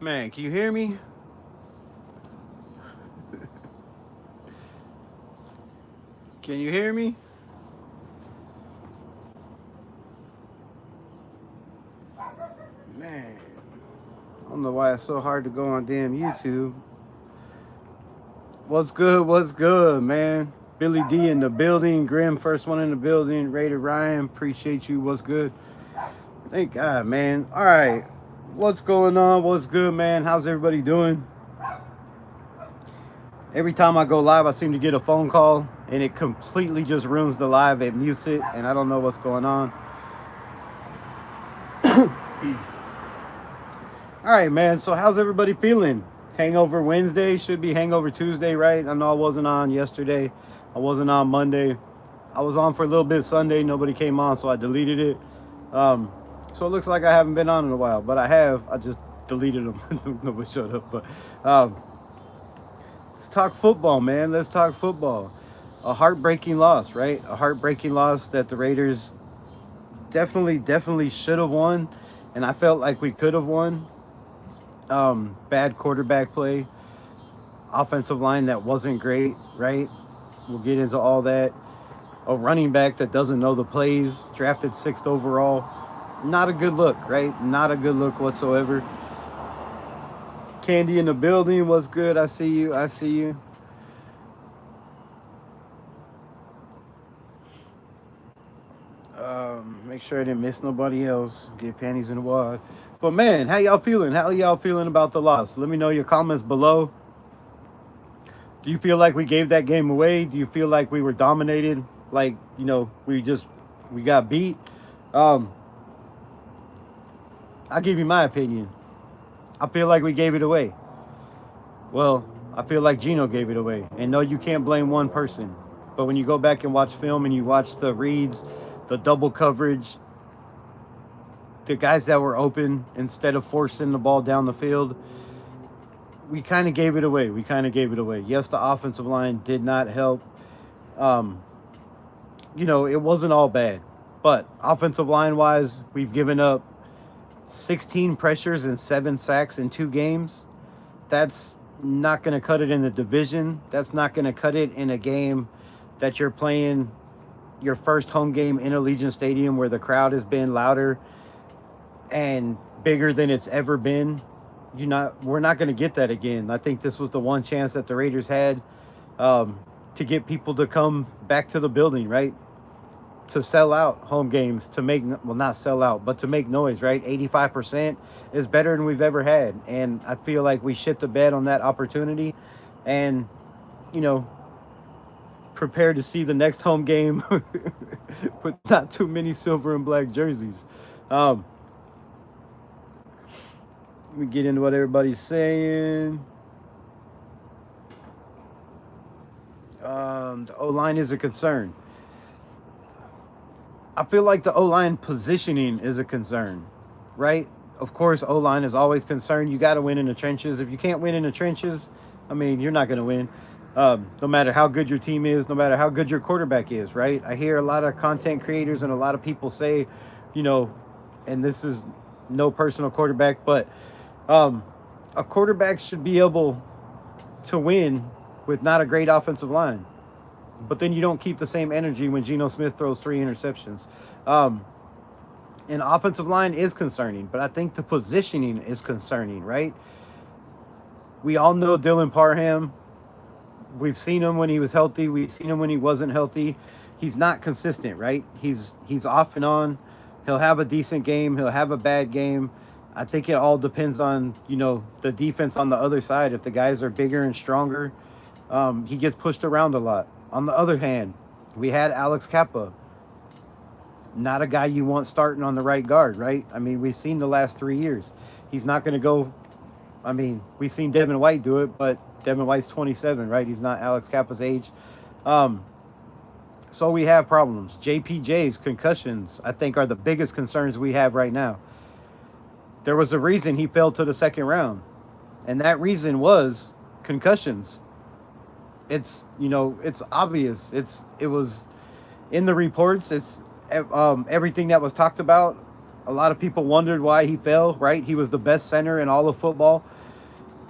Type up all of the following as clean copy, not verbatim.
Man, can you hear me? Can you hear me? Man, I don't know why it's so hard to go on damn YouTube. What's good? What's good, man? Billy D in the building. Grim, first one in the building. Raider Ryan, appreciate you. What's good? Thank God, man. All right. What's going on? What's good, man? How's everybody doing? Every time I go live, I seem to get a phone call, and it completely just ruins the live. It mutes it, and I don't know what's going on. All right, man. So how's everybody feeling? Hangover Wednesday should be Hangover Tuesday, right? I know I wasn't on yesterday. I wasn't on Monday. I was on for a little bit Sunday. Nobody came on, so I deleted it. So it looks like I haven't been on in a while, but I have. I just deleted them. Nobody showed up. But let's talk football, man. Let's talk football. A heartbreaking loss, right? A heartbreaking loss that the Raiders definitely should have won, and I felt like we could have won. Bad quarterback play, offensive line that wasn't great, right? We'll get into all that. A running back that doesn't know the plays, drafted 6th overall. Not a good look, right? Not a good look whatsoever. Candy in the building was good. I see you. I see you. Make sure I didn't miss nobody else. Get panties in the wad. But man, how y'all feeling? How y'all feeling about the loss? Let me know your comments below. Do you feel like we gave that game away? Do you feel like we were dominated? Like, you know, we got beat? I'll give you my opinion. I feel like we gave it away. Well, I feel like Gino gave it away. And no, you can't blame one person. But when you go back and watch film and you watch the reads, the double coverage, the guys that were open instead of forcing the ball down the field, we kind of gave it away. Yes, the offensive line did not help. You know, it wasn't all bad. But offensive line-wise, we've given up 16 pressures and 7 sacks in 2 games. That's not going to cut it in the division. That's not going to cut it in a game that you're playing your first home game in Allegiant Stadium where the crowd has been louder and bigger than it's ever been. We're not going to get that again. I think this was the one chance that the Raiders had to get people to come back to the building, right? To sell out home games, to make, well, not sell out, but to make noise, right? 85% is better than we've ever had. And I feel like we shit the bed on that opportunity and, you know, prepare to see the next home game with not too many silver and black jerseys. Let me get into what everybody's saying. The O-line is a concern. I feel like the O-line positioning is a concern, right? Of course, O-line is always concerned. You got to win in the trenches. If you can't win in the trenches, I mean, you're not going to win. No matter how good your team is, no matter how good your quarterback is, right? I hear a lot of content creators and a lot of people say, you know, and this is no personal quarterback, but a quarterback should be able to win with not a great offensive line. But then you don't keep the same energy when Geno Smith throws 3 interceptions. And offensive line is concerning, but I think the positioning is concerning, right? We all know Dylan Parham. We've seen him when he was healthy. We've seen him when he wasn't healthy. He's not consistent, right? He's off and on. He'll have a decent game. He'll have a bad game. I think it all depends on, you know, the defense on the other side. If the guys are bigger and stronger, he gets pushed around a lot. On the other hand, we had Alex Kappa. Not a guy you want starting on the right guard, right? I mean, we've seen the last 3 years. He's not going to go. I mean, we've seen Devin White do it, but Devin White's 27, right? He's not Alex Kappa's age. So we have problems. JPJ's concussions, I think, are the biggest concerns we have right now. There was a reason he fell to the 2nd round, and that reason was concussions. It's, you know, it's obvious. It was in the reports. It's everything that was talked about. A lot of people wondered why he fell, right? He was the best center in all of football.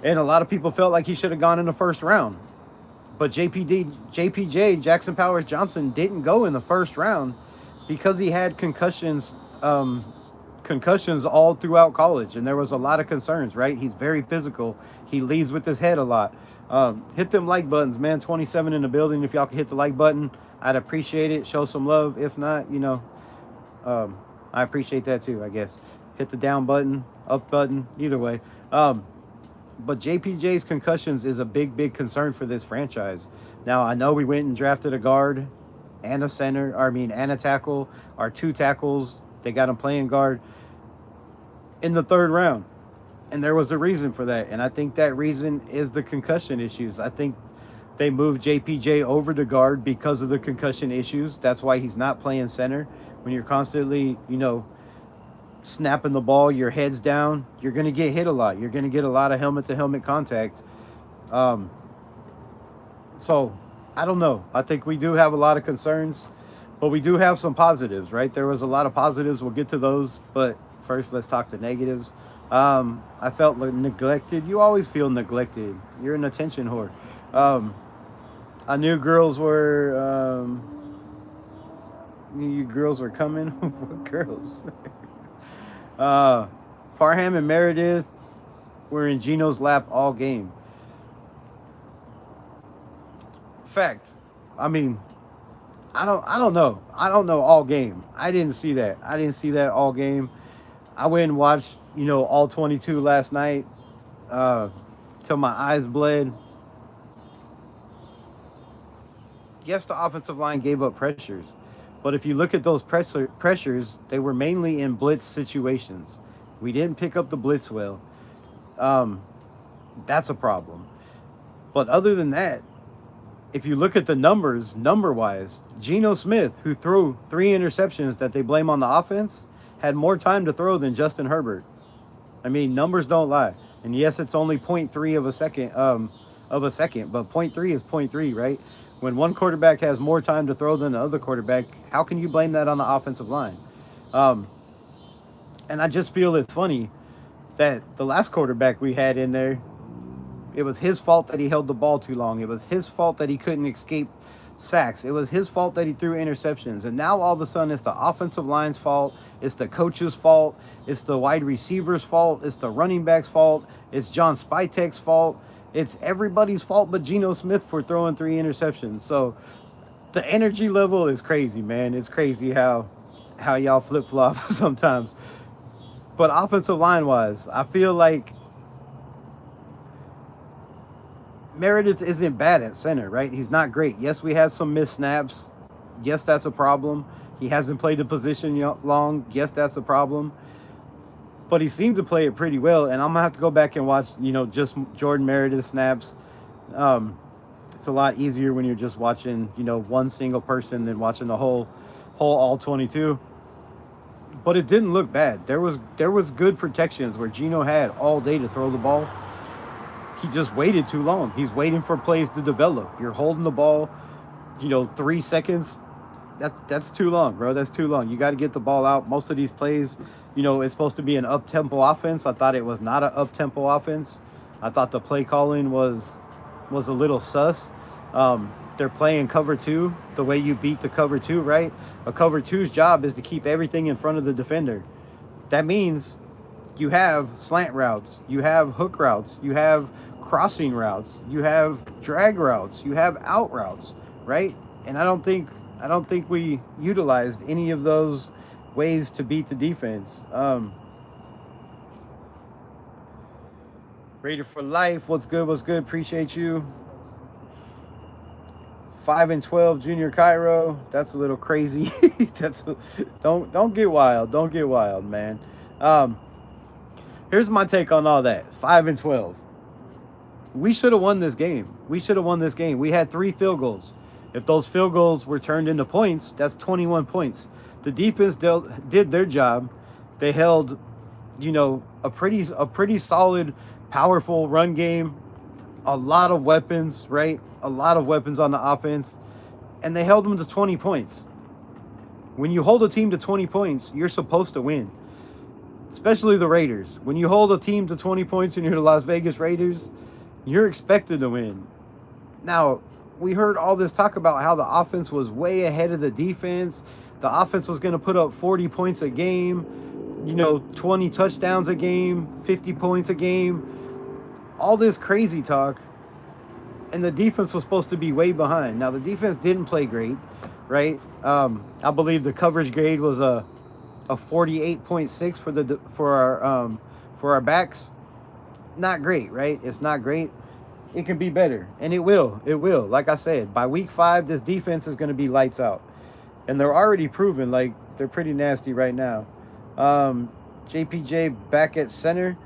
And a lot of people felt like he should have gone in the first round. But JPJ, Jackson Powers Johnson, didn't go in the first round because he had concussions all throughout college, and there was a lot of concerns. Right, he's very physical. He leads with his head a lot. Hit them like buttons, man. 27 in the building. If y'all could hit the like button, I'd appreciate it. Show some love. If not, I appreciate that too, I guess. Hit the down button, up button, either way. But JPJ's concussions is a big concern for this franchise. Now, I know we went and drafted a guard and a center, and a tackle. Our 2 tackles, they got him playing guard in the 3rd round. And there was a reason for that. And I think that reason is the concussion issues. I think they moved JPJ over to guard because of the concussion issues. That's why he's not playing center. When you're constantly, snapping the ball, your head's down, you're going to get hit a lot. You're going to get a lot of helmet-to-helmet contact. So, I don't know. I think we do have a lot of concerns, but we do have some positives, right? There was a lot of positives. We'll get to those, but first, let's talk the negatives. I felt neglected. You always feel neglected. You're an attention whore. I knew girls were... you girls were coming. What girls? Parham and Meredith were in Gino's lap all game. Fact. I don't know. I don't know all game. I didn't see that. All game. I went and watched, all 22 last night till my eyes bled. Yes, the offensive line gave up pressures. But if you look at those pressures, they were mainly in blitz situations. We didn't pick up the blitz well. That's a problem. But other than that, if you look at the numbers, number-wise, Geno Smith, who threw 3 interceptions that they blame on the offense, had more time to throw than Justin Herbert. Numbers don't lie. And yes, it's only 0.3 of a second, but 0.3 is 0.3, right? When one quarterback has more time to throw than the other quarterback, how can you blame that on the offensive line? And I just feel it's funny that the last quarterback we had in there, it was his fault that he held the ball too long. It was his fault that he couldn't escape sacks. It was his fault that he threw interceptions. And now all of a sudden it's the offensive line's fault. It's the coach's fault. It's the wide receiver's fault. It's the running back's fault. It's John Spytek's fault. It's everybody's fault but Geno Smith for throwing 3 interceptions. So the energy level is crazy, man. It's crazy how y'all flip-flop sometimes. But offensive line-wise, I feel like Meredith isn't bad at center, right? He's not great. Yes, we had some missed snaps. Yes, that's a problem. He hasn't played the position long. Yes, that's a problem. But he seemed to play it pretty well, and I'm going to have to go back and watch, just Jordan Meredith snaps. It's a lot easier when you're just watching, one single person than watching the whole all 22. But it didn't look bad. There was good protections where Geno had all day to throw the ball. He just waited too long. He's waiting for plays to develop. You're holding the ball, 3 seconds. That's too long, bro. That's too long. You got to get the ball out. Most of these plays, it's supposed to be an up-tempo offense. I thought it was not an up-tempo offense. I thought the play calling was a little sus. They're playing cover 2 the way you beat the cover 2, right? A cover 2's job is to keep everything in front of the defender. That means you have slant routes, you have hook routes, you have crossing routes, you have drag routes, you have out routes, right? And I don't think we utilized any of those ways to beat the defense. Raider for life. What's good? Appreciate you. 5-12 Junior Cairo. That's a little crazy. Don't get wild, man. Here's my take on all that. 5-12. We should have won this game. We had 3 field goals. If those field goals were turned into points, that's 21 points. The defense did their job. They held, a pretty solid, powerful run game. A lot of weapons, right? A lot of weapons on the offense. And they held them to 20 points. When you hold a team to 20 points, you're supposed to win. especially the Raiders. When you hold a team to 20 points and you're the Las Vegas Raiders, you're expected to win. Now, we heard all this talk about how the offense was way ahead of the defense. The offense was going to put up 40 points a game, 20 touchdowns a game, 50 points a game. All this crazy talk. And the defense was supposed to be way behind. Now, the defense didn't play great, right? I believe the coverage grade was a 48.6 for our backs. Not great, right? It's not great. It can be better, and it will. It will. Like I said, by week 5, this defense is going to be lights out, and they're already proven like they're pretty nasty right now. JPJ back at center.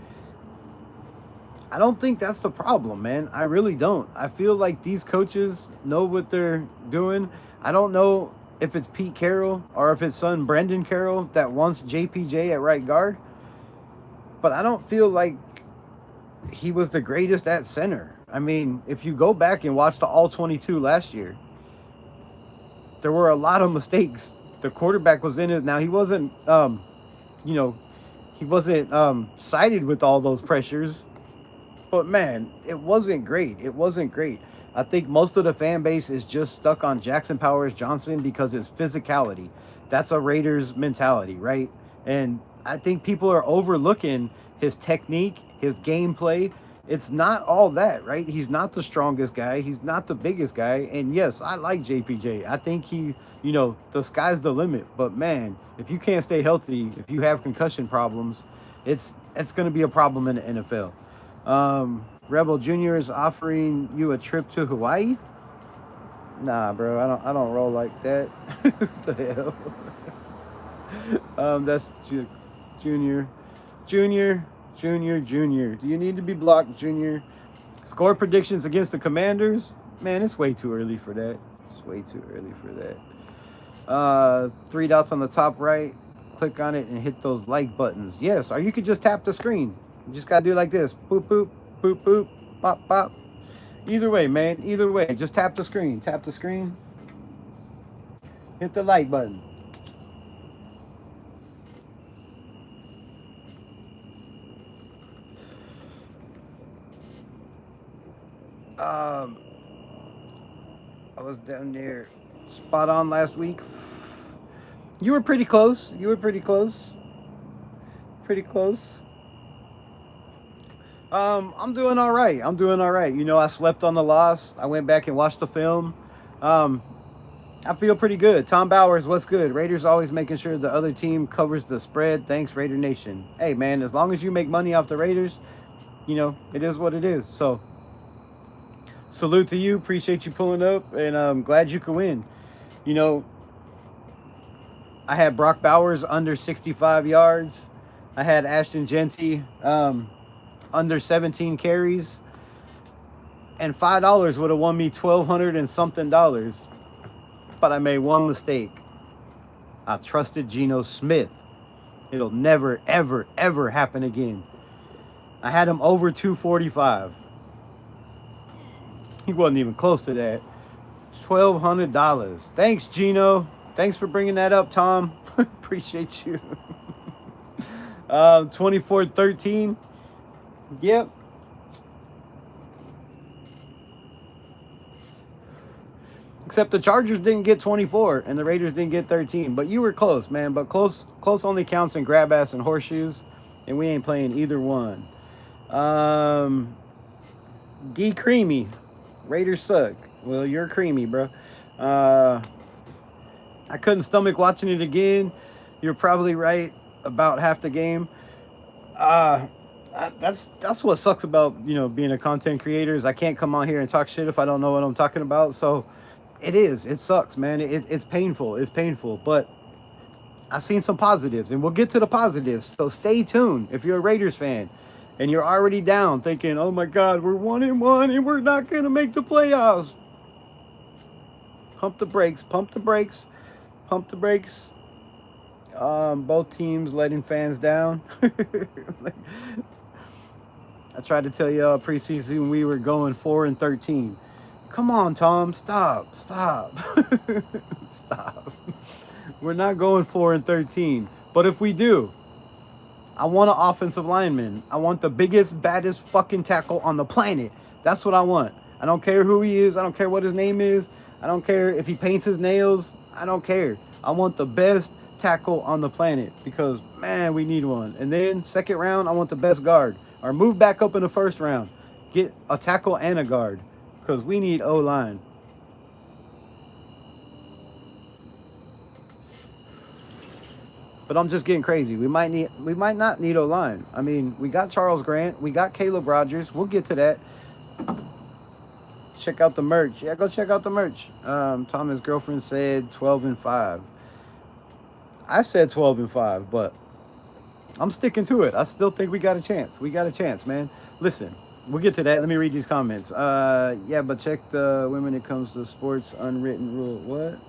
I don't think that's the problem, man. I really don't. I feel like these coaches know what they're doing. I don't know if it's Pete Carroll or if it's son Brendan Carroll that wants JPJ at right guard, but I don't feel like he was the greatest at center. I mean, if you go back and watch the All-22 last year, there were a lot of mistakes. The quarterback was in it. Now, he wasn't, sided with all those pressures. But, man, it wasn't great. It wasn't great. I think most of the fan base is just stuck on Jackson Powers Johnson because it's physicality. That's a Raiders mentality, right? And I think people are overlooking his technique, his gameplay. It's not all that, right? He's not the strongest guy. He's not the biggest guy. And, yes, I like JPJ. I think he, the sky's the limit. But, man, if you can't stay healthy, if you have concussion problems, it's going to be a problem in the NFL. Rebel Jr. is offering you a trip to Hawaii. Nah, bro, I don't roll like that. What the hell? That's Junior. Junior. Do you need to be blocked, Junior? Score predictions against the Commanders? Man, it's way too early for that. It's way too early for that. 3 dots on the top right. Click on it and hit those like buttons. Yes, or you could just tap the screen. You just gotta do it like this. Boop, boop, boop, boop, pop, pop. Either way, man. Either way. Just tap the screen. Tap the screen. Hit the like button. I was down there spot on last week. You were pretty close. Pretty close. I'm doing all right. I slept on the loss. I went back and watched the film. I feel pretty good. Tom Bowers, what's good? Raiders always making sure the other team covers the spread. Thanks, Raider Nation. Hey, man, as long as you make money off the Raiders, it is what it is. So, salute to you. Appreciate you pulling up, and I'm glad you could win. I had Brock Bowers under 65 yards. I had Ashton Genty under 17 carries. And $5 would have won me $1,200 and something dollars. But I made one mistake. I trusted Geno Smith. It'll never, ever, ever happen again. I had him over 245. He wasn't even close to that. $1,200. Thanks, Geno. Thanks for bringing that up, Tom. Appreciate you. 24-13. Yep. Except the Chargers didn't get 24 and the Raiders didn't get 13. But you were close, man. But close only counts in grab ass and horseshoes. And we ain't playing either one. D Creamy. Raiders suck. Well, you're creamy, bro. I couldn't stomach watching it again. You're probably right about half the game. That's what sucks about being a content creator is I can't come on here and talk shit if I don't know what I'm talking about. So it sucks, man. It's painful. But I've seen some positives, and we'll get to the positives. So stay tuned if you're a Raiders fan and you're already down thinking, oh my God, we're 1-1 and we're not gonna make the playoffs. Pump the brakes. Both teams letting fans down. I tried to tell y'all preseason we were going 4-13. Come on, Tom, stop. Stop. We're not going 4-13. But if we do, I want an offensive lineman. I want the biggest, baddest fucking tackle on the planet. That's what I want. I don't care who he is. I don't care what his name is. I don't care if he paints his nails. I don't care. I want the best tackle on the planet because, man, we need one. And then, second round, I want the best guard. Or move back up in the first round. Get a tackle and a guard because we need O-line. But I'm just getting crazy. We might not need O-line. I mean, we got Charles Grant, we got Caleb Rogers. We'll get to that. Check out the merch. Yeah, go check out the merch. Thomas' girlfriend said 12-5. I said 12-5, but I'm sticking to it. I still think we got a chance. We got a chance, man. Listen, we'll get to that. Let me read these comments. Yeah, but check the when it comes to sports unwritten rule. What?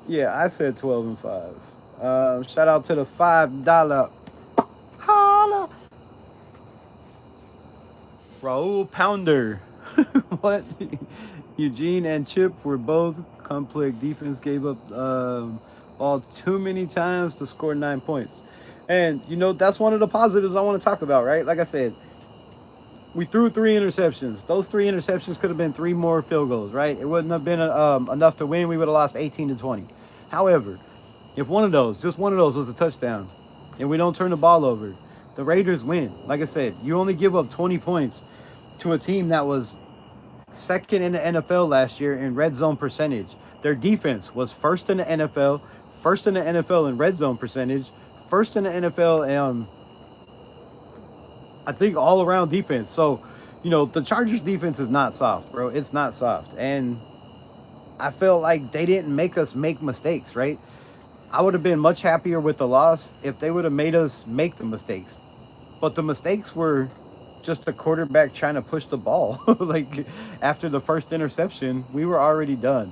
Yeah, I said 12-5. Shout out to the $5 holla Raul Pounder. What? Eugene and Chip were both complex. Defense gave up ball too many times to score 9 points. And, you know, that's one of the positives I want to talk about, right? Like I said, we threw 3 interceptions. Those 3 interceptions could have been 3 more field goals, right? It wouldn't have been enough to win. We would have lost 18-20. However, if one of those, just one of those was a touchdown, and we don't turn the ball over, the Raiders win. Like I said, you only give up 20 points to a team that was second in the NFL last year in red zone percentage. Their defense was first in the NFL, first in the NFL in red zone percentage, first in the NFL, I think all around defense. So, you know, the Chargers defense is not soft, bro. It's not soft. And I felt like they didn't make us make mistakes, right? I would have been much happier with the loss if they would have made us make the mistakes. But the mistakes were just the quarterback trying to push the ball. Like, after the first interception, we were already done.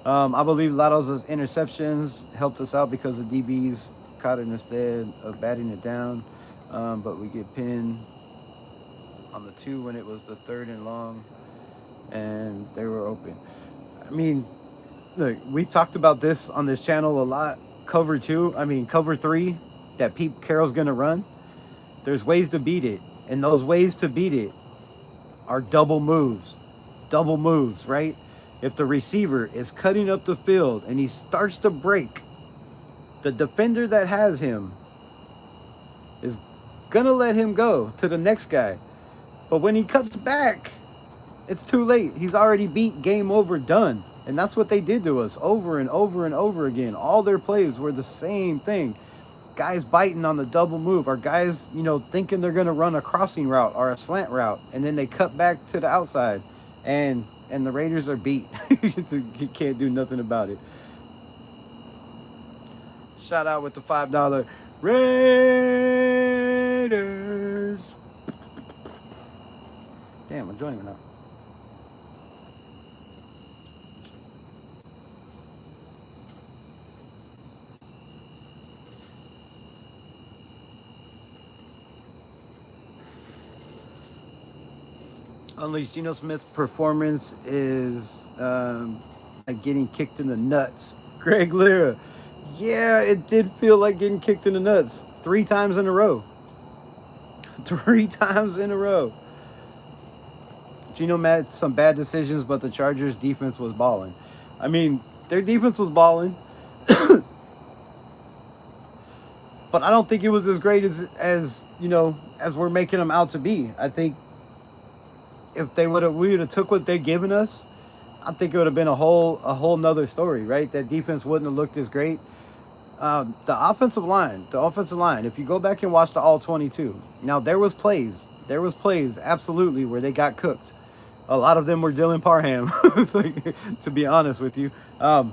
I believe a lot of those interceptions helped us out because the DBs caught it instead of batting it down. But we get pinned on the 2 when it was the 3rd and long, and they were open. I mean, look, we talked about this on this channel a lot. Cover 3, that Pete Carroll's going to run. There's ways to beat it. And those ways to beat it are double moves. Double moves, right? If the receiver is cutting up the field and he starts to break, the defender that has him is going to let him go to the next guy. But when he cuts back, it's too late. He's already beat, game over, done. And that's what they did to us over and over and over again. All their plays were the same thing. Guys biting on the double move, or guys, you know, thinking they're going to run a crossing route or a slant route, and then they cut back to the outside, and the Raiders are beat. You can't do nothing about it. Shout out with the $5 Raiders. Damn, I'm joining now. Unleashed Geno Smith's performance is like getting kicked in the nuts. Greg Lira. Yeah, it did feel like getting kicked in the nuts 3 times in a row. 3 times in a row. Geno made some bad decisions, but the Chargers defense was balling. I mean, their defense was balling. But I don't think it was as great as you know, as we're making them out to be. I think if we would have took what they've given us, I think it would have been a whole nother story, right? That defense wouldn't have looked as great. The offensive line, if you go back and watch the all 22, now there was plays absolutely where they got cooked. A lot of them were Dylan Parham, to be honest with you. I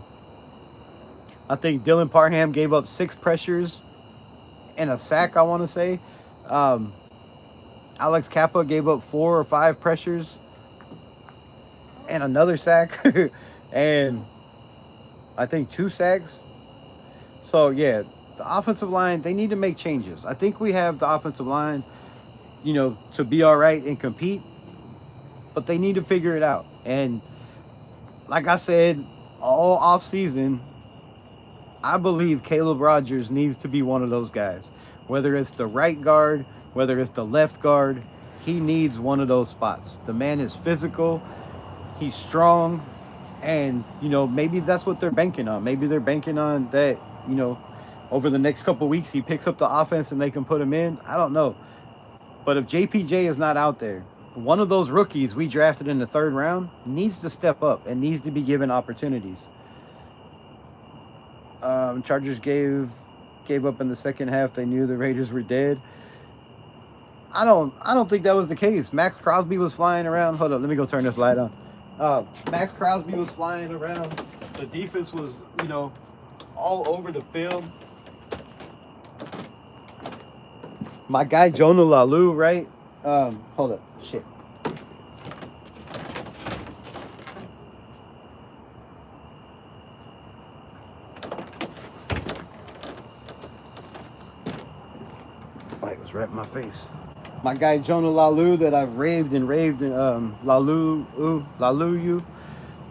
think Dylan Parham gave up 6 pressures and a sack, I want to say. Alex Kappa gave up 4 or 5 pressures and another sack. And I think 2 sacks. So, yeah, the offensive line, they need to make changes. I think we have the offensive line, you know, to be all right and compete. But they need to figure it out. And like I said, all off season, I believe Caleb Rogers needs to be one of those guys. Whether it's the right guard, whether it's the left guard, he needs one of those spots. The man is physical, he's strong, and maybe that's what they're banking on. Maybe they're banking on that, over the next couple weeks he picks up the offense and they can put him in. I don't know. But if JPJ is not out there, one of those rookies we drafted in the third round needs to step up and needs to be given opportunities. Chargers gave up in the second half. They knew the Raiders were dead. I don't think that was the case. Max Crosby was flying around. Hold up, let me go turn this light on. Max Crosby was flying around. The defense was, all over the field. My guy Jonah Lalu, right? Hold up, shit. Light was right in my face. My guy Jonah Lalu that I've raved and Lalu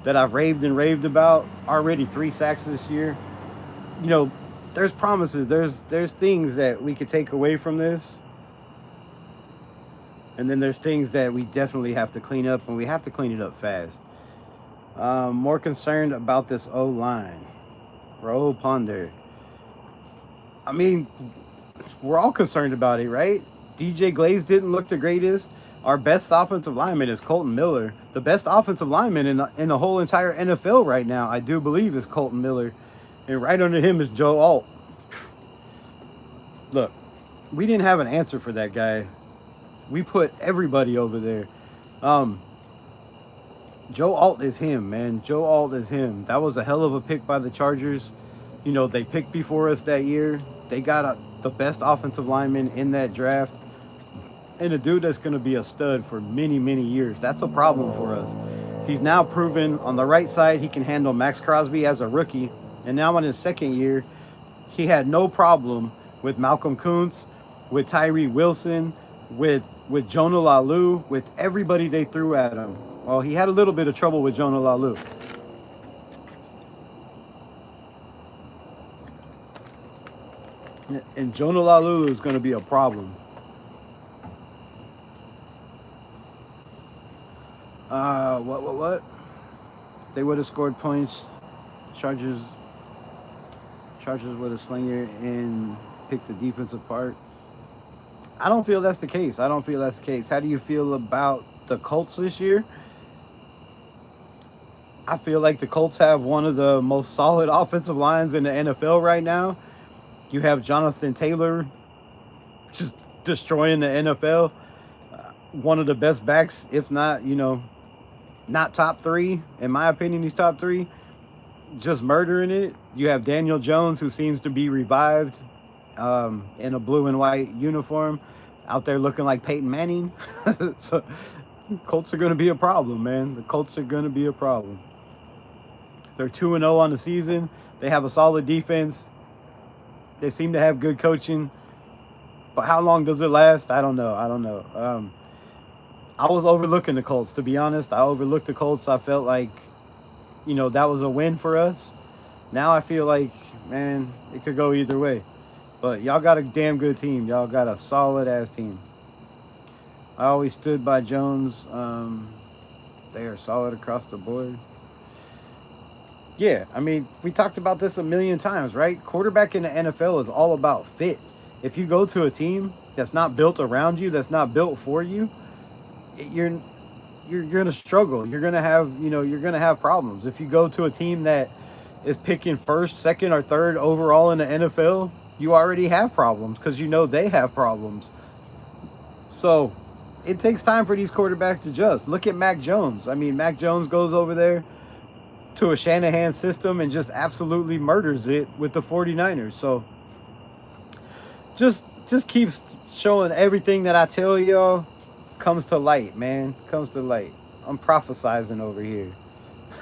that I've raved and raved about. Already 3 sacks this year. There's promises. There's things that we could take away from this. And then there's things that we definitely have to clean up, and we have to clean it up fast. More concerned about this O-line. Roll Ponder. I mean, we're all concerned about it, right? DJ Glaze didn't look the greatest. Our best offensive lineman is Colton Miller. The best offensive lineman in the whole entire NFL right now, I do believe, is Colton Miller. And right under him is Joe Alt. Look, we didn't have an answer for that guy. We put everybody over there. Joe Alt is him, man. Joe Alt is him. That was a hell of a pick by the Chargers. They picked before us that year. They got the best offensive lineman in that draft. And a dude that's going to be a stud for many, many years. That's a problem for us. He's now proven on the right side he can handle Max Crosby as a rookie. And now in his second year, he had no problem with Malcolm Kuntz, with Tyree Wilson, with Jonah Lalu, with everybody they threw at him. Well, he had a little bit of trouble with Jonah Lalu. And Jonah Lalu is going to be a problem. What? They would have scored points. Chargers would have slinger and picked the defense apart. I don't feel that's the case. How do you feel about the Colts this year? I feel like the Colts have one of the most solid offensive lines in the NFL right now. You have Jonathan Taylor just destroying the NFL. One of the best backs, if not, not top 3. In my opinion, he's top 3. Just murdering it. You have Daniel Jones, who seems to be revived in a blue and white uniform, out there looking like Peyton Manning. So Colts are going to be a problem, man. The Colts are going to be a problem. They're 2-0 on the season. They have a solid defense. They seem to have good coaching. But how long does it last? I don't know. I was overlooking the Colts, to be honest. I overlooked the Colts. I felt like, that was a win for us. Now I feel like, man, it could go either way. But y'all got a damn good team. Y'all got a solid-ass team. I always stood by Jones. They are solid across the board. Yeah, I mean, we talked about this a million times, right? Quarterback in the NFL is all about fit. If you go to a team that's not built around you, that's not built for you, you're going to struggle. You're going to have problems. If you go to a team that is picking first, second, or third overall in the NFL, you already have problems because they have problems. So it takes time for these quarterbacks to adjust. Look at Mac Jones. I mean, Mac Jones goes over there to a Shanahan system and just absolutely murders it with the 49ers. So just keeps showing everything that I tell y'all comes to light, man. Comes to light. I'm prophesizing over here.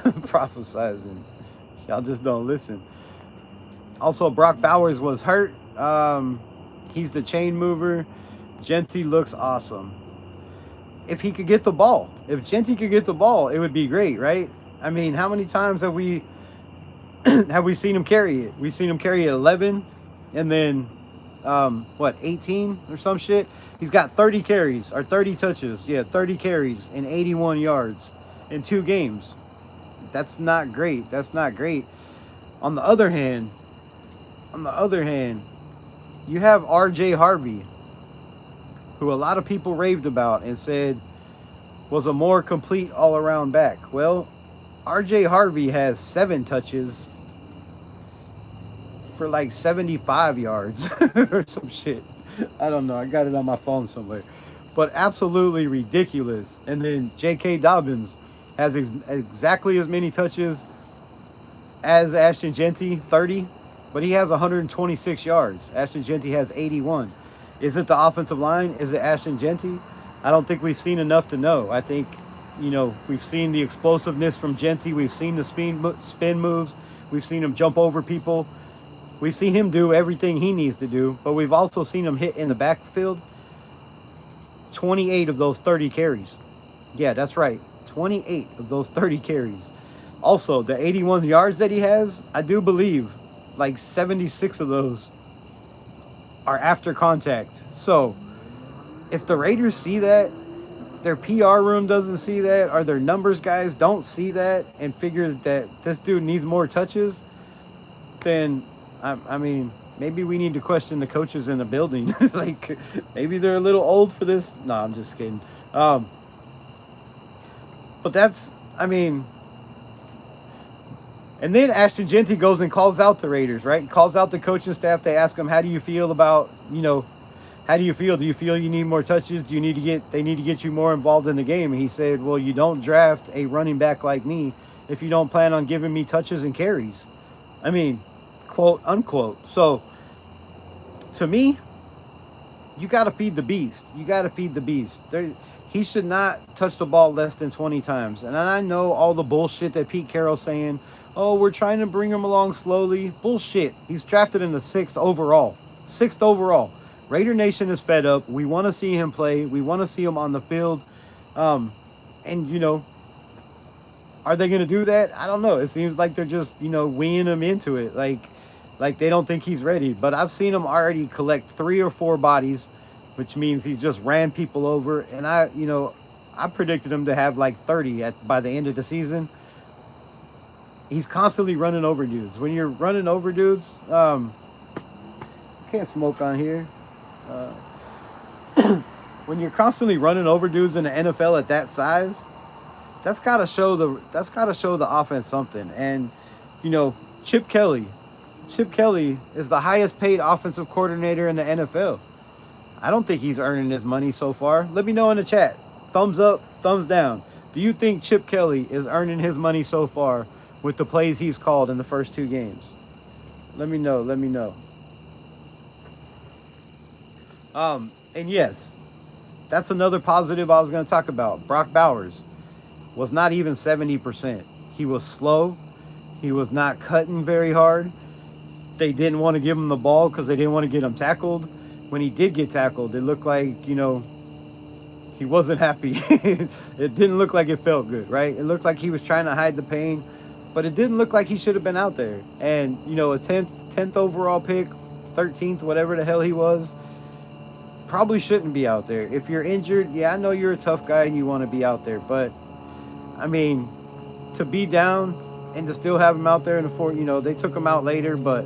Prophesizing. Y'all just don't listen. Also, Brock Bowers was hurt. He's the chain mover. Genty looks awesome. If he could get the ball. If Genty could get the ball, it would be great, right? I mean, how many times have we Have we seen him carry it? We've seen him carry it 11, and then what, 18 or some shit. He's got 30 carries or 30 touches. Yeah, 30 carries and 81 yards in 2 games. That's not great. That's not great. On the other hand, you have R.J. Harvey, who a lot of people raved about and said was a more complete all-around back. Well, R.J. Harvey has 7 touches for like 75 yards or some shit. I don't know. I got it on my phone somewhere. But absolutely ridiculous. And then J.K. Dobbins has exactly as many touches as Ashton Jeanty, 30, but he has 126 yards. Ashton Jeanty has 81. Is it the offensive line? Is it Ashton Jeanty? I don't think we've seen enough to know. I think, we've seen the explosiveness from Jeanty. We've seen the spin moves. We've seen him jump over people. We've seen him do everything he needs to do, but we've also seen him hit in the backfield 28 of those 30 carries. Yeah, that's right. 28 of those 30 carries. Also, the 81 yards that he has, I do believe like 76 of those are after contact. So if the Raiders see that, their PR room doesn't see that, or their numbers guys don't see that and figure that this dude needs more touches, then I mean, maybe we need to question the coaches in the building. Like, maybe they're a little old for this. No, I'm just kidding. But that's, I mean, and then Ashton Jeanty goes and calls out the Raiders, right? Calls out the coaching staff. They ask him, how do you feel about, how do you feel? Do you feel you need more touches? Do you need to they need to get you more involved in the game? And he said, well, you don't draft a running back like me if you don't plan on giving me touches and carries. I mean, quote unquote. So to me, you got to feed the beast. You got to feed the beast. He should not touch the ball less than 20 times. And I know all the bullshit that Pete Carroll's saying, oh, we're trying to bring him along slowly. Bullshit. He's drafted in the 6th overall. 6th overall. Raider Nation is fed up. We want to see him play. We want to see him on the field. And, are they going to do that? I don't know. It seems like they're just, weeing him into it. Like they don't think he's ready. But I've seen him already collect 3 or 4 bodies, which means he's just ran people over. And I predicted him to have like 30 by the end of the season. He's constantly running over dudes. When you're running over dudes, can't smoke on here. When you're constantly running over dudes in the NFL at that size, that's gotta show the offense something. And Chip Kelly is the highest paid offensive coordinator in the NFL. I don't think he's earning his money so far. Let me know in the chat. Thumbs up, thumbs down. Do you think Chip Kelly is earning his money so far with the plays he's called in the first 2 games? Let me know. And yes, that's another positive I was going to talk about. Brock Bowers was not even 70%. He was slow. He was not cutting very hard. They didn't want to give him the ball because they didn't want to get him tackled. When he did get tackled, it looked like, he wasn't happy. It didn't look like it felt good, right? It looked like he was trying to hide the pain, but it didn't look like he should have been out there. And, a 10th overall pick, 13th, whatever the hell he was, probably shouldn't be out there. If you're injured, yeah, I know you're a tough guy and you want to be out there, but I mean, to be down and to still have him out there in the 4th, they took him out later, but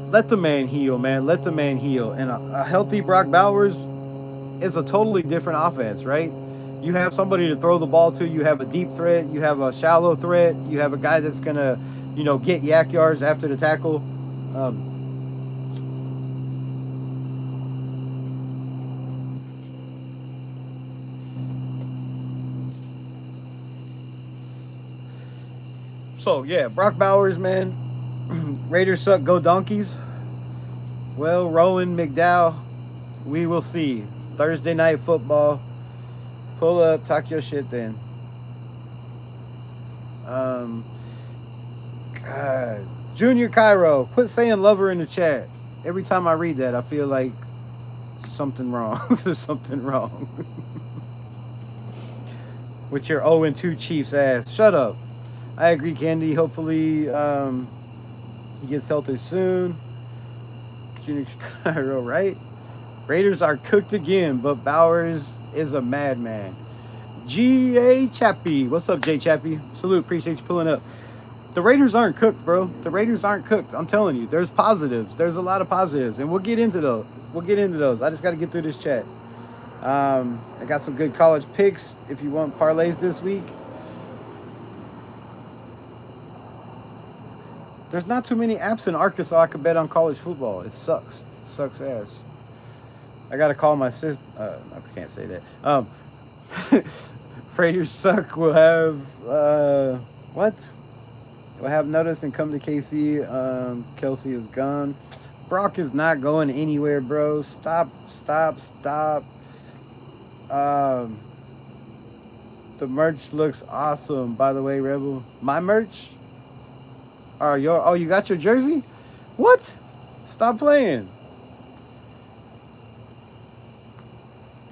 let the man heal, man. Let the man heal. And a healthy Brock Bowers is a totally different offense, right? You have somebody to throw the ball to. You have a deep threat. You have a shallow threat. You have a guy that's going to, get yak yards after the tackle. So, yeah, Brock Bowers, man. Raiders suck, go Donkeys. Well, Rowan McDowell, we will see. Thursday night football. Pull up, talk your shit then. God. Junior Cairo, quit saying lover in the chat. Every time I read that, I feel like something wrong. There's something wrong. With your 0-2 Chiefs ass. Shut up. I agree, Candy. Hopefully, he gets healthy soon. Junior Cairo, right? Raiders are cooked again, but Bowers is a madman. G.A. Chappie. What's up, J. Chappie? Salute. Appreciate you pulling up. The Raiders aren't cooked, bro. The Raiders aren't cooked. I'm telling you. There's positives. There's a lot of positives, and we'll get into those. We'll get into those. I just got to get through this chat. I got some good college picks if you want parlays this week. There's not too many apps in Arkansas I could bet on college football. It sucks. It sucks ass. I gotta call my sister. I can't say that. Raiders suck. We'll have what? We'll have notice and come to KC. Kelsey is gone. Brock is not going anywhere, bro. Stop. The merch looks awesome, by the way, Rebel. My merch? You got your jersey? What? Stop playing.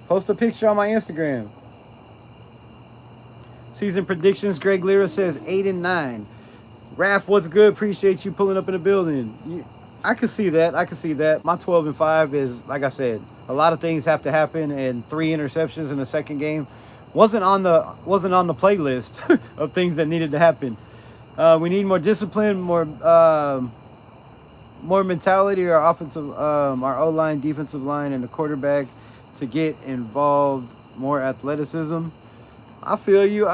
Post a picture on my Instagram. Season predictions, Greg Lira says 8-9. Raph, what's good? Appreciate you pulling up in the building. I can see that. My 12-5 is, like I said, a lot of things have to happen, and 3 interceptions in the second game wasn't on the playlist of things that needed to happen. We need more discipline, more mentality, our offensive, our O-line, defensive line, and the quarterback to get involved, more athleticism. I feel you.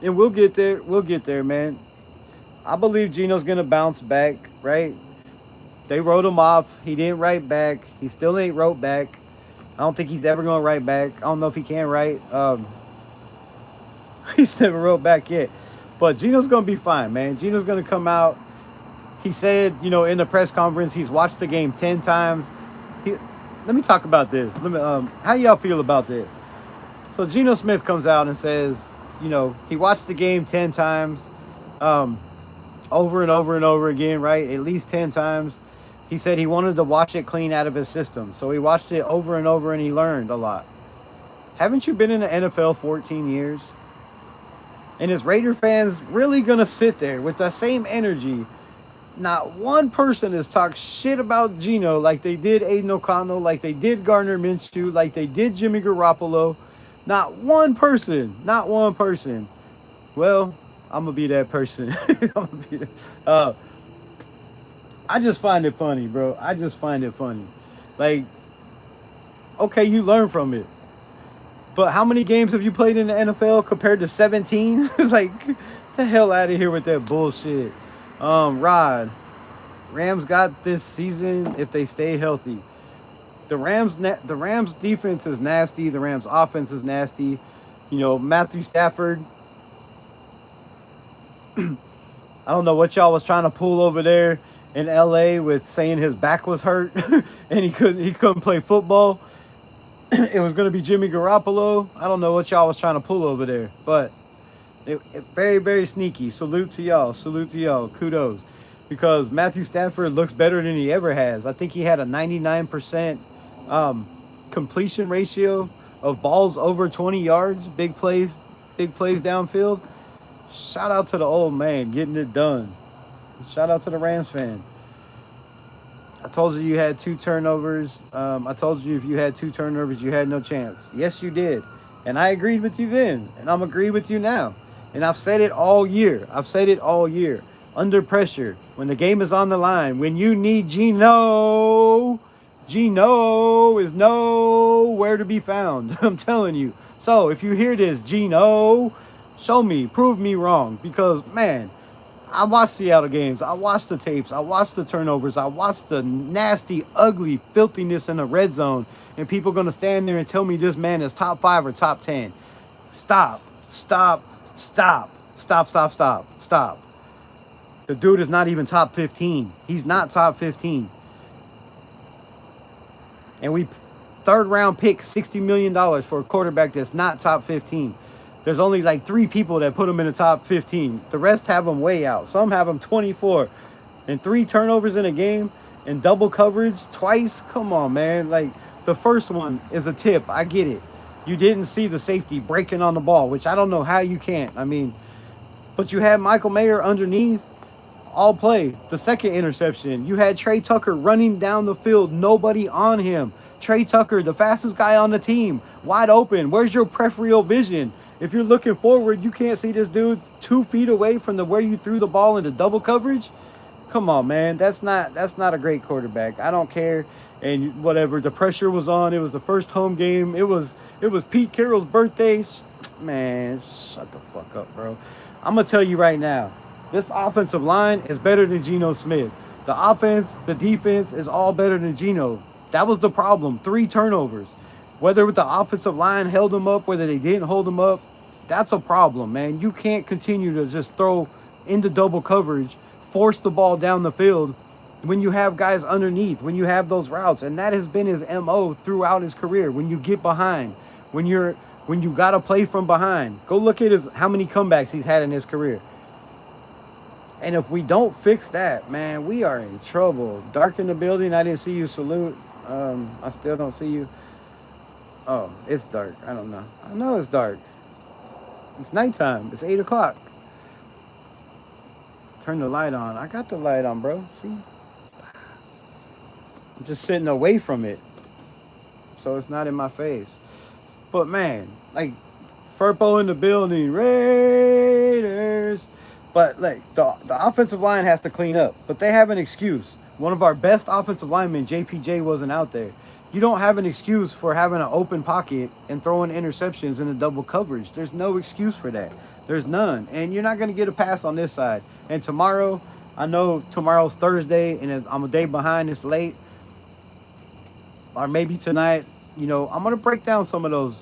And we'll get there, man. I believe Gino's going to bounce back, right? They wrote him off. He didn't write back. He still ain't wrote back. I don't think he's ever going to write back. I don't know if he can write. He's never wrote back yet. But Gino's going to be fine, man. Gino's going to come out. He said, in the press conference, he's watched the game 10 times. Let me talk about this. How y'all feel about this? So Geno Smith comes out and says, he watched the game 10 times, over and over and over again, right? At least 10 times. He said he wanted to watch it clean out of his system. So he watched it over and over and he learned a lot. Haven't you been in the NFL 14 years? And is Raider fans really going to sit there with the same energy? Not one person has talked shit about Geno like they did Aiden O'Connell, like they did Gardner Minshew, like they did Jimmy Garoppolo. Not one person. Well, I'm going to be that person. I just find it funny, bro. Like, okay, you learn from it. But how many games have you played in the NFL compared to 17? It's like, get the hell out of here with that bullshit. Rod, Rams got this season if they stay healthy. The Rams defense is nasty. The Rams offense is nasty. Matthew Stafford. I don't know what y'all was trying to pull over there in LA with saying his back was hurt and he couldn't play football. It was going to be Jimmy Garoppolo. I don't know what y'all was trying to pull over there, but it very, very sneaky. Salute to y'all. Kudos. Because Matthew Stafford looks better than he ever has. I think he had a 99% completion ratio of balls over 20 yards. Big plays downfield. Shout out to the old man getting it done. Shout out to the Rams fan. I told you had 2 turnovers. I told you if you had 2 turnovers, you had no chance. Yes, you did. And I agreed with you then. And I'm agreeing with you now. And I've said it all year. Under pressure. When the game is on the line. When you need Geno is nowhere to be found. I'm telling you. So if you hear this, Geno, show me. Prove me wrong. Because, man, I watched Seattle games. I watched the tapes. I watched the turnovers. I watched the nasty, ugly filthiness in the red zone. And people going to stand there and tell me this man is top 5 or top 10. Stop. The dude is not even top 15. He's not top 15. And we 3rd round pick $60 million for a quarterback that's not top 15. There's only like 3 people that put him in the top 15. The rest have him way out. Some have him 24. And 3 turnovers in a game. in double coverage twice. Come on, man. Like, the first one is a tip. I get it. You didn't see the safety breaking on the ball, which I don't know how you can't. I mean, but you had Michael Mayer underneath all play. The second interception, you had Trey Tucker running down the field, nobody on him. Trey Tucker, the fastest guy on the team, wide open. Where's your peripheral vision? If you're looking forward, you can't see this dude 2 feet away from the where you threw the ball into double coverage. Come on, man. That's not a great quarterback. I don't care. And whatever, the pressure was on. It was the first home game. It was Pete Carroll's birthday. Man, shut the fuck up, bro. I'm gonna tell you right now, this offensive line is better than Geno Smith. The offense, the defense is all better than Geno. That was the problem. 3 turnovers. Whether the offensive line held them up, whether they didn't hold them up, that's a problem, man. You can't continue to just throw into double coverage, force the ball down the field when you have guys underneath, when you have those routes. And that has been his MO throughout his career. When you get behind, when you got to play from behind. Go look at how many comebacks he's had in his career. And if we don't fix that, man, we are in trouble. Dark in the building. I didn't see you salute. I still don't see you. Oh, it's dark. I don't know. I know it's dark. It's nighttime. It's 8 o'clock. Turn the light on. I got the light on, bro. See? I'm just sitting away from it, so it's not in my face. But, man, like, Furpo in the building. Raiders. But, like, the offensive line has to clean up. But they have an excuse. One of our best offensive linemen, JPJ, wasn't out there. You don't have an excuse for having an open pocket and throwing interceptions in the double coverage. There's no excuse for that. There's none. And you're not going to get a pass on this side. And tomorrow, I know tomorrow's Thursday, and I'm a day behind. It's late. Or maybe tonight, you know, I'm going to break down some of those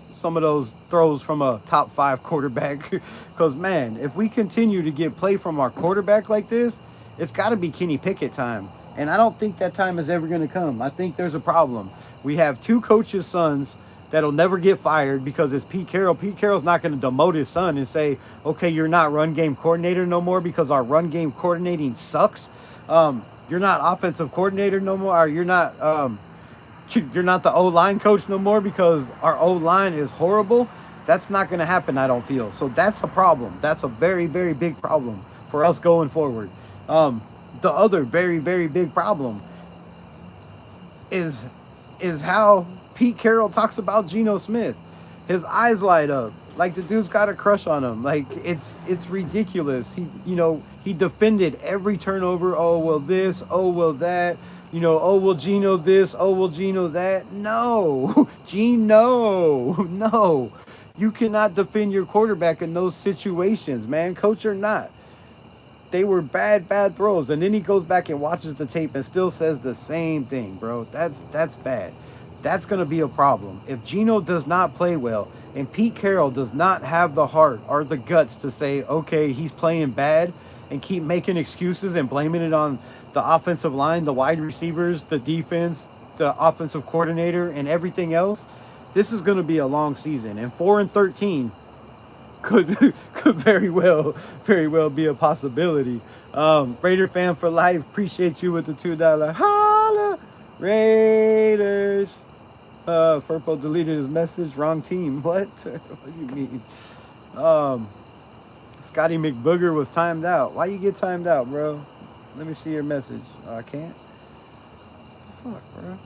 throws from a top 5 quarterback. Because, man, if we continue to get play from our quarterback like this, it's got to be Kenny Pickett time. And I don't think that time is ever going to come. I think there's a problem. We have 2 coaches' sons that'll never get fired because it's Pete Carroll. Pete Carroll's not going to demote his son and say, okay, you're not run game coordinator no more because our run game coordinating sucks. You're not offensive coordinator no more. Or you're not the O-line coach no more because our O-line is horrible. That's not going to happen, I don't feel. So that's a problem. That's a very, very big problem for us going forward. The other very, very big problem is how Pete Carroll talks about Geno Smith. His eyes light up. Like, the dude's got a crush on him. Like, it's ridiculous. He defended every turnover. Oh, well, this. Oh, well, that. Oh, well, Geno this. Oh, well, Geno that. No. Geno. No. You cannot defend your quarterback in those situations, man. Coach or not. They were bad throws. And then he goes back and watches the tape and still says the same thing, bro. That's bad. That's going to be a problem. If Geno does not play well and Pete Carroll does not have the heart or the guts to say, okay, he's playing bad, and keep making excuses and blaming it on the offensive line, the wide receivers, the defense, the offensive coordinator, and everything else, this is going to be a long season. And 4-13 could very well be a possibility. Raider fan for life. Appreciate you with the $2. Holla, Raiders. Furpo deleted his message. Wrong team. What? What do you mean? Scotty McBooger was timed out. Why you get timed out, bro? Let me see your message. Oh, I can't. Fuck, bro.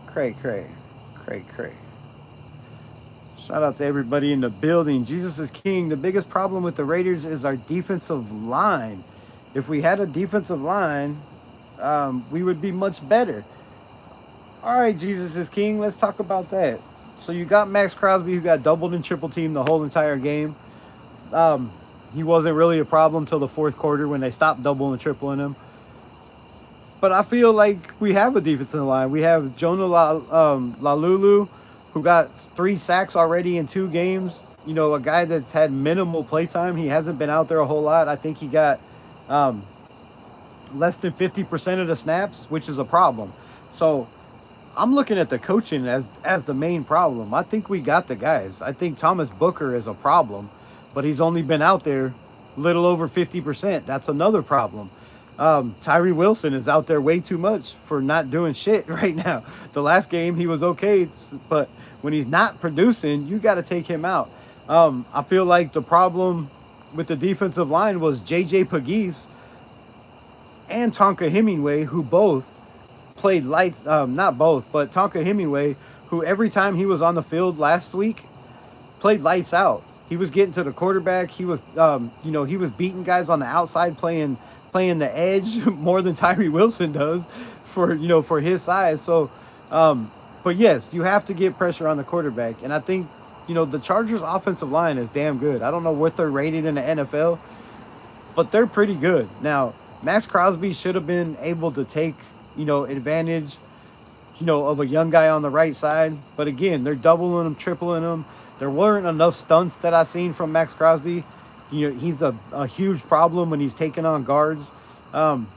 Cray. Shout out to everybody in the building. Jesus is king. The biggest problem with the Raiders is our defensive line. If we had a defensive line, we would be much better. All right, Jesus is king. Let's talk about that. So you got Max Crosby, who got doubled and triple teamed the whole entire game. He wasn't really a problem till the fourth quarter when they stopped doubling and tripling him. But I feel like we have a defensive line. We have Jonah Lalulu, who got 3 sacks already in 2 games. You know, a guy that's had minimal play time. He hasn't been out there a whole lot. I think he got less than 50% of the snaps, which is a problem. So I'm looking at the coaching as the main problem. I think we got the guys. I think Thomas Booker is a problem, but he's only been out there little over 50%. That's another problem. Tyree Wilson is out there way too much for not doing shit right now. The last game he was okay, but when he's not producing, you got to take him out. I feel like the problem with the defensive line was JJ Pegues and Tonka Hemingway, who both played lights. Not both, but Tonka Hemingway, who every time he was on the field last week, played lights out. He was getting to the quarterback. He was, he was beating guys on the outside, playing the edge more than Tyree Wilson does for his size. So, but yes, you have to get pressure on the quarterback, and I think the Chargers' offensive line is damn good. I don't know what they're rated in the NFL, but they're pretty good. Now, Max Crosby should have been able to take advantage of a young guy on the right side. But again, they're doubling him, tripling him. There weren't enough stunts that I seen from Max Crosby. He's a huge problem when he's taking on guards. And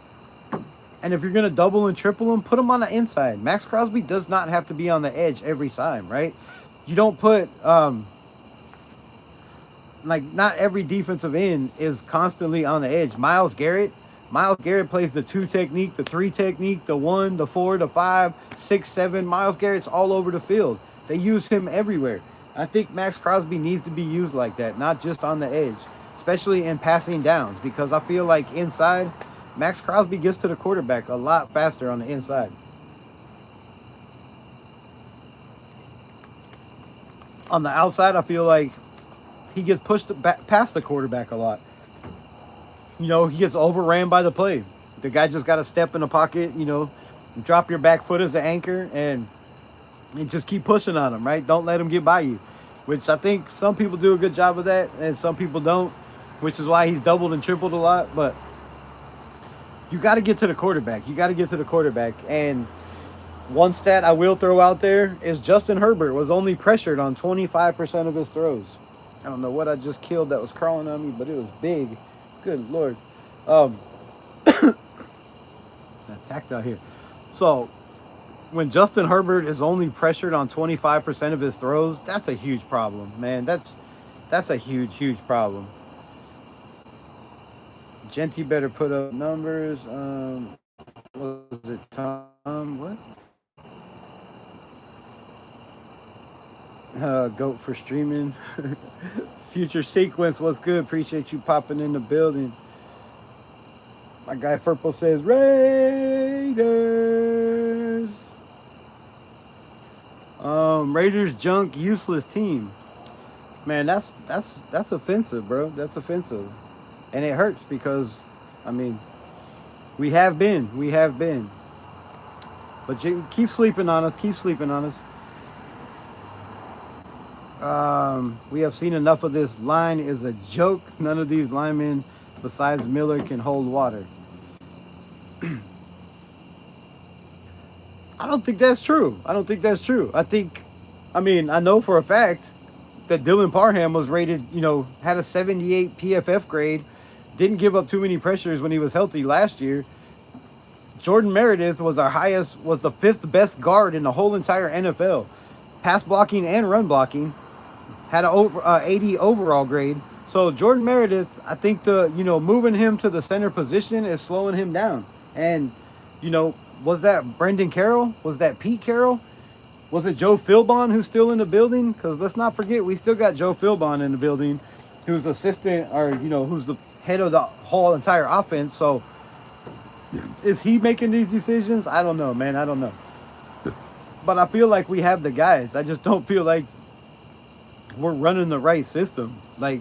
if you're going to double and triple him, put him on the inside. Max Crosby does not have to be on the edge every time, right? You don't put, not every defensive end is constantly on the edge. Myles Garrett plays the 2 technique, the 3 technique, the 1, the 4, the 5, 6, 7. Myles Garrett's all over the field. They use him everywhere. I think Max Crosby needs to be used like that, not just on the edge, especially in passing downs, because I feel like inside, Max Crosby gets to the quarterback a lot faster on the inside. On the outside, I feel like he gets pushed past the quarterback a lot. He gets overran by the play. The guy just got to step in the pocket, drop your back foot as an anchor and just keep pushing on him, right? Don't let him get by you, which I think some people do a good job of that and some people don't, which is why he's doubled and tripled a lot. But you got to get to the quarterback. And one stat I will throw out there is Justin Herbert was only pressured on 25% of his throws. I don't know what I just killed that was crawling on me, but it was big. Good Lord. Attacked out here. So when Justin Herbert is only pressured on 25% of his throws, that's a huge problem, man. That's a huge problem. Genty better put up numbers. What was it, Tom? What? Goat for streaming. Future Sequence, what's good? Appreciate you popping in the building. My guy Purple says Raiders. Raiders junk useless team. Man, that's offensive, bro. That's offensive. And it hurts because we have been. But keep sleeping on us. We have seen enough of this. Line is a joke. None of these linemen besides Miller can hold water. I don't think that's true. I know for a fact that Dylan Parham was rated, had a 78 PFF grade, didn't give up too many pressures when he was healthy last year. Jordan Meredith was the 5th best guard in the whole entire NFL. Pass blocking and run blocking. Had an 80 overall grade. So Jordan Meredith, I think moving him to the center position is slowing him down. And, was that Brendan Carroll? Was that Pete Carroll? Was it Joe Philbon who's still in the building? Because let's not forget, we still got Joe Philbon in the building, who's assistant or, who's the head of the whole entire offense. So is he making these decisions? I don't know, man. I don't know. But I feel like we have the guys. I just don't feel like we're running the right system. Like,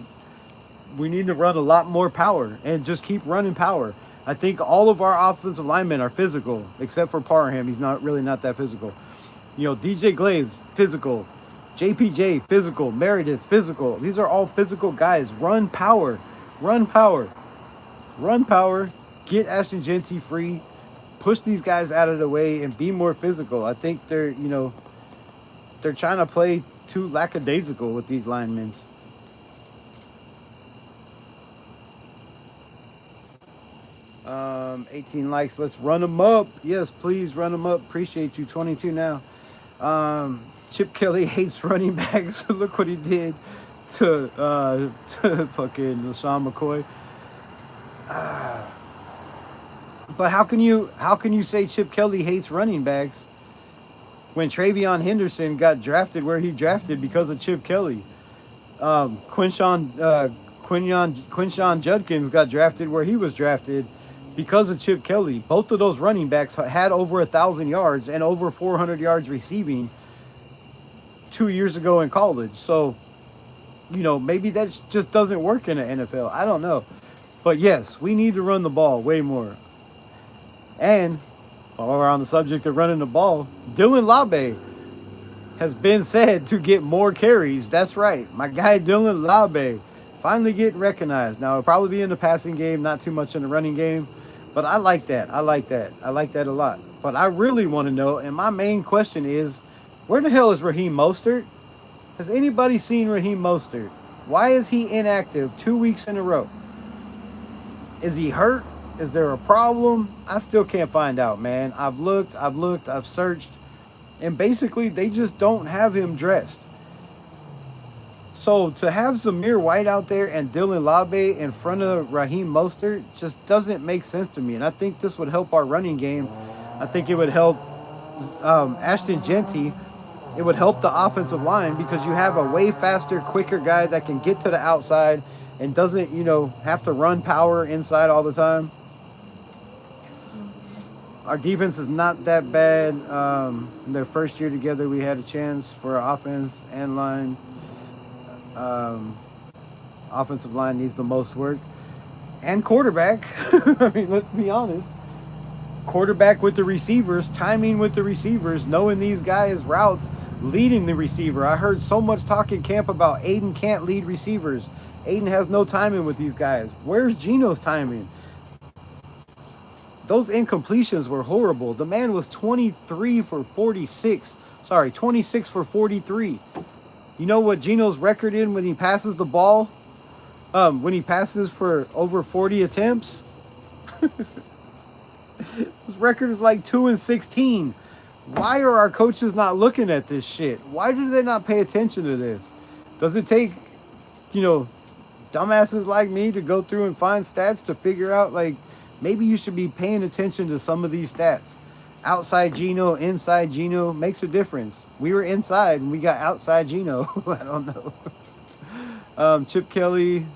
we need to run a lot more power and just keep running power. I think all of our offensive linemen are physical, except for Parham. He's not that physical. DJ Glaze, physical. JPJ, physical. Meredith, physical. These are all physical guys. Run power. Get Ashton Genty free. Push these guys out of the way and be more physical. I think they're trying to play too lackadaisical with these linemen. Um, 18 likes. Let's run them up. Yes, please run them up. Appreciate you. 22 now. Chip Kelly hates running backs. Look what he did to fucking LaShawn McCoy. But how can you say Chip Kelly hates running backs when Travion Henderson got drafted where he drafted because of Chip Kelly? Quinshawn Judkins got drafted where he was drafted because of Chip Kelly. Both of those running backs had over 1,000 yards and over 400 yards receiving 2 years ago in college. So, maybe that just doesn't work in the NFL. I don't know. But yes, we need to run the ball way more. And while we're on the subject of running the ball, Dylan Labe has been said to get more carries. That's right. My guy Dylan Labe finally getting recognized. Now, it'll probably be in the passing game, not too much in the running game. But I like that. I like that. I like that a lot. But I really want to know, and my main question is, where the hell is Raheem Mostert? Has anybody seen Raheem Mostert? Why is he inactive 2 weeks in a row? Is he hurt? Is there a problem? I still can't find out, man. I've looked, I've searched, and basically they just don't have him dressed. So to have Zamir White out there and Dylan Labe in front of Raheem Mostert just doesn't make sense to me. And I think this would help our running game. I think it would help Ashton Genty. It would help the offensive line because you have a way faster, quicker guy that can get to the outside and doesn't, have to run power inside all the time. Our defense is not that bad. In their first year together, we had a chance for our offense and line. Offensive line needs the most work. And quarterback. I mean, let's be honest. Quarterback with the receivers, timing with the receivers, knowing these guys' routes, leading the receiver. I heard so much talk in camp about Aiden can't lead receivers. Aiden has no timing with these guys. Where's Geno's timing? Those incompletions were horrible. The man was 23 for 46. Sorry, 26 for 43. You know what Geno's record is when he passes the ball? When he passes for over 40 attempts? His record is like 2-16. Why are our coaches not looking at this shit? Why do they not pay attention to this? Does it take, dumbasses like me to go through and find stats to figure out, like, maybe you should be paying attention to some of these stats? Outside Geno, inside Geno makes a difference. We were inside and we got outside Geno. I don't know. Chip Kelly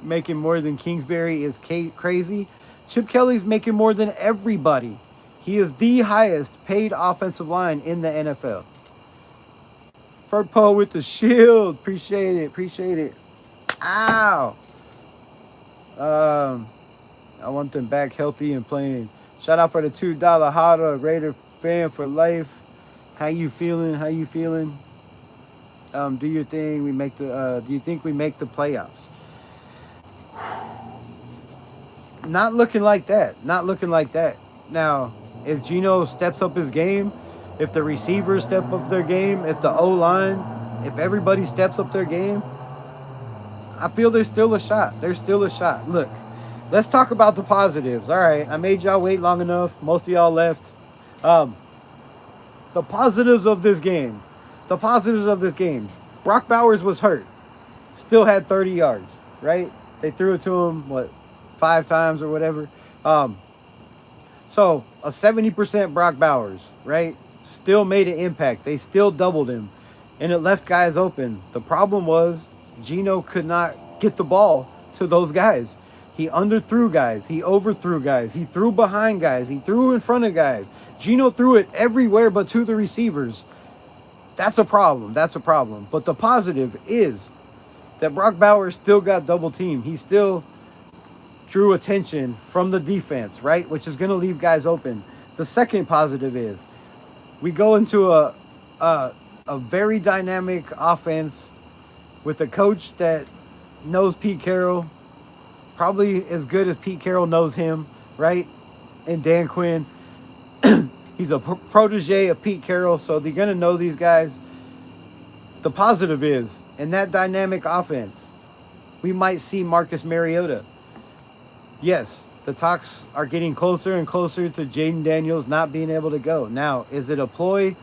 making more than Kingsbury is crazy. Chip Kelly's making more than everybody. He is the highest paid offensive line in the NFL. Furpo with the shield. Appreciate it. Appreciate it. Ow. I want them back healthy and playing. Shout out for the $2 Hada Raider fan for life. How you feeling? How you feeling? Do your thing. Do you think we make the playoffs? Not looking like that. Not looking like that. Now, if Geno steps up his game, if the receivers step up their game, if the O-line, if everybody steps up their game, I feel there's still a shot. There's still a shot. Look, let's talk about the positives. All right, I made y'all wait long enough. Most of y'all left. The positives of this game. The positives of this game. Brock Bowers was hurt. Still had 30 yards, right? They threw it to him, 5 times or whatever. So a 70% Brock Bowers, right? Still made an impact. They still doubled him. And it left guys open. The problem was Geno could not get the ball to those guys. He underthrew guys. He overthrew guys. He threw behind guys. He threw in front of guys. Geno threw it everywhere but to the receivers. That's a problem. That's a problem. But the positive is that Brock Bowers still got double teamed. He still drew attention from the defense, right? Which is going to leave guys open. The second positive is we go into a very dynamic offense with a coach that knows Pete Carroll, probably as good as Pete Carroll knows him, right? And Dan Quinn. He's a protege of Pete Carroll, so they're going to know these guys. The positive is, in that dynamic offense, we might see Marcus Mariota. Yes, the talks are getting closer and closer to Jaden Daniels not being able to go. Now, is it a ploy?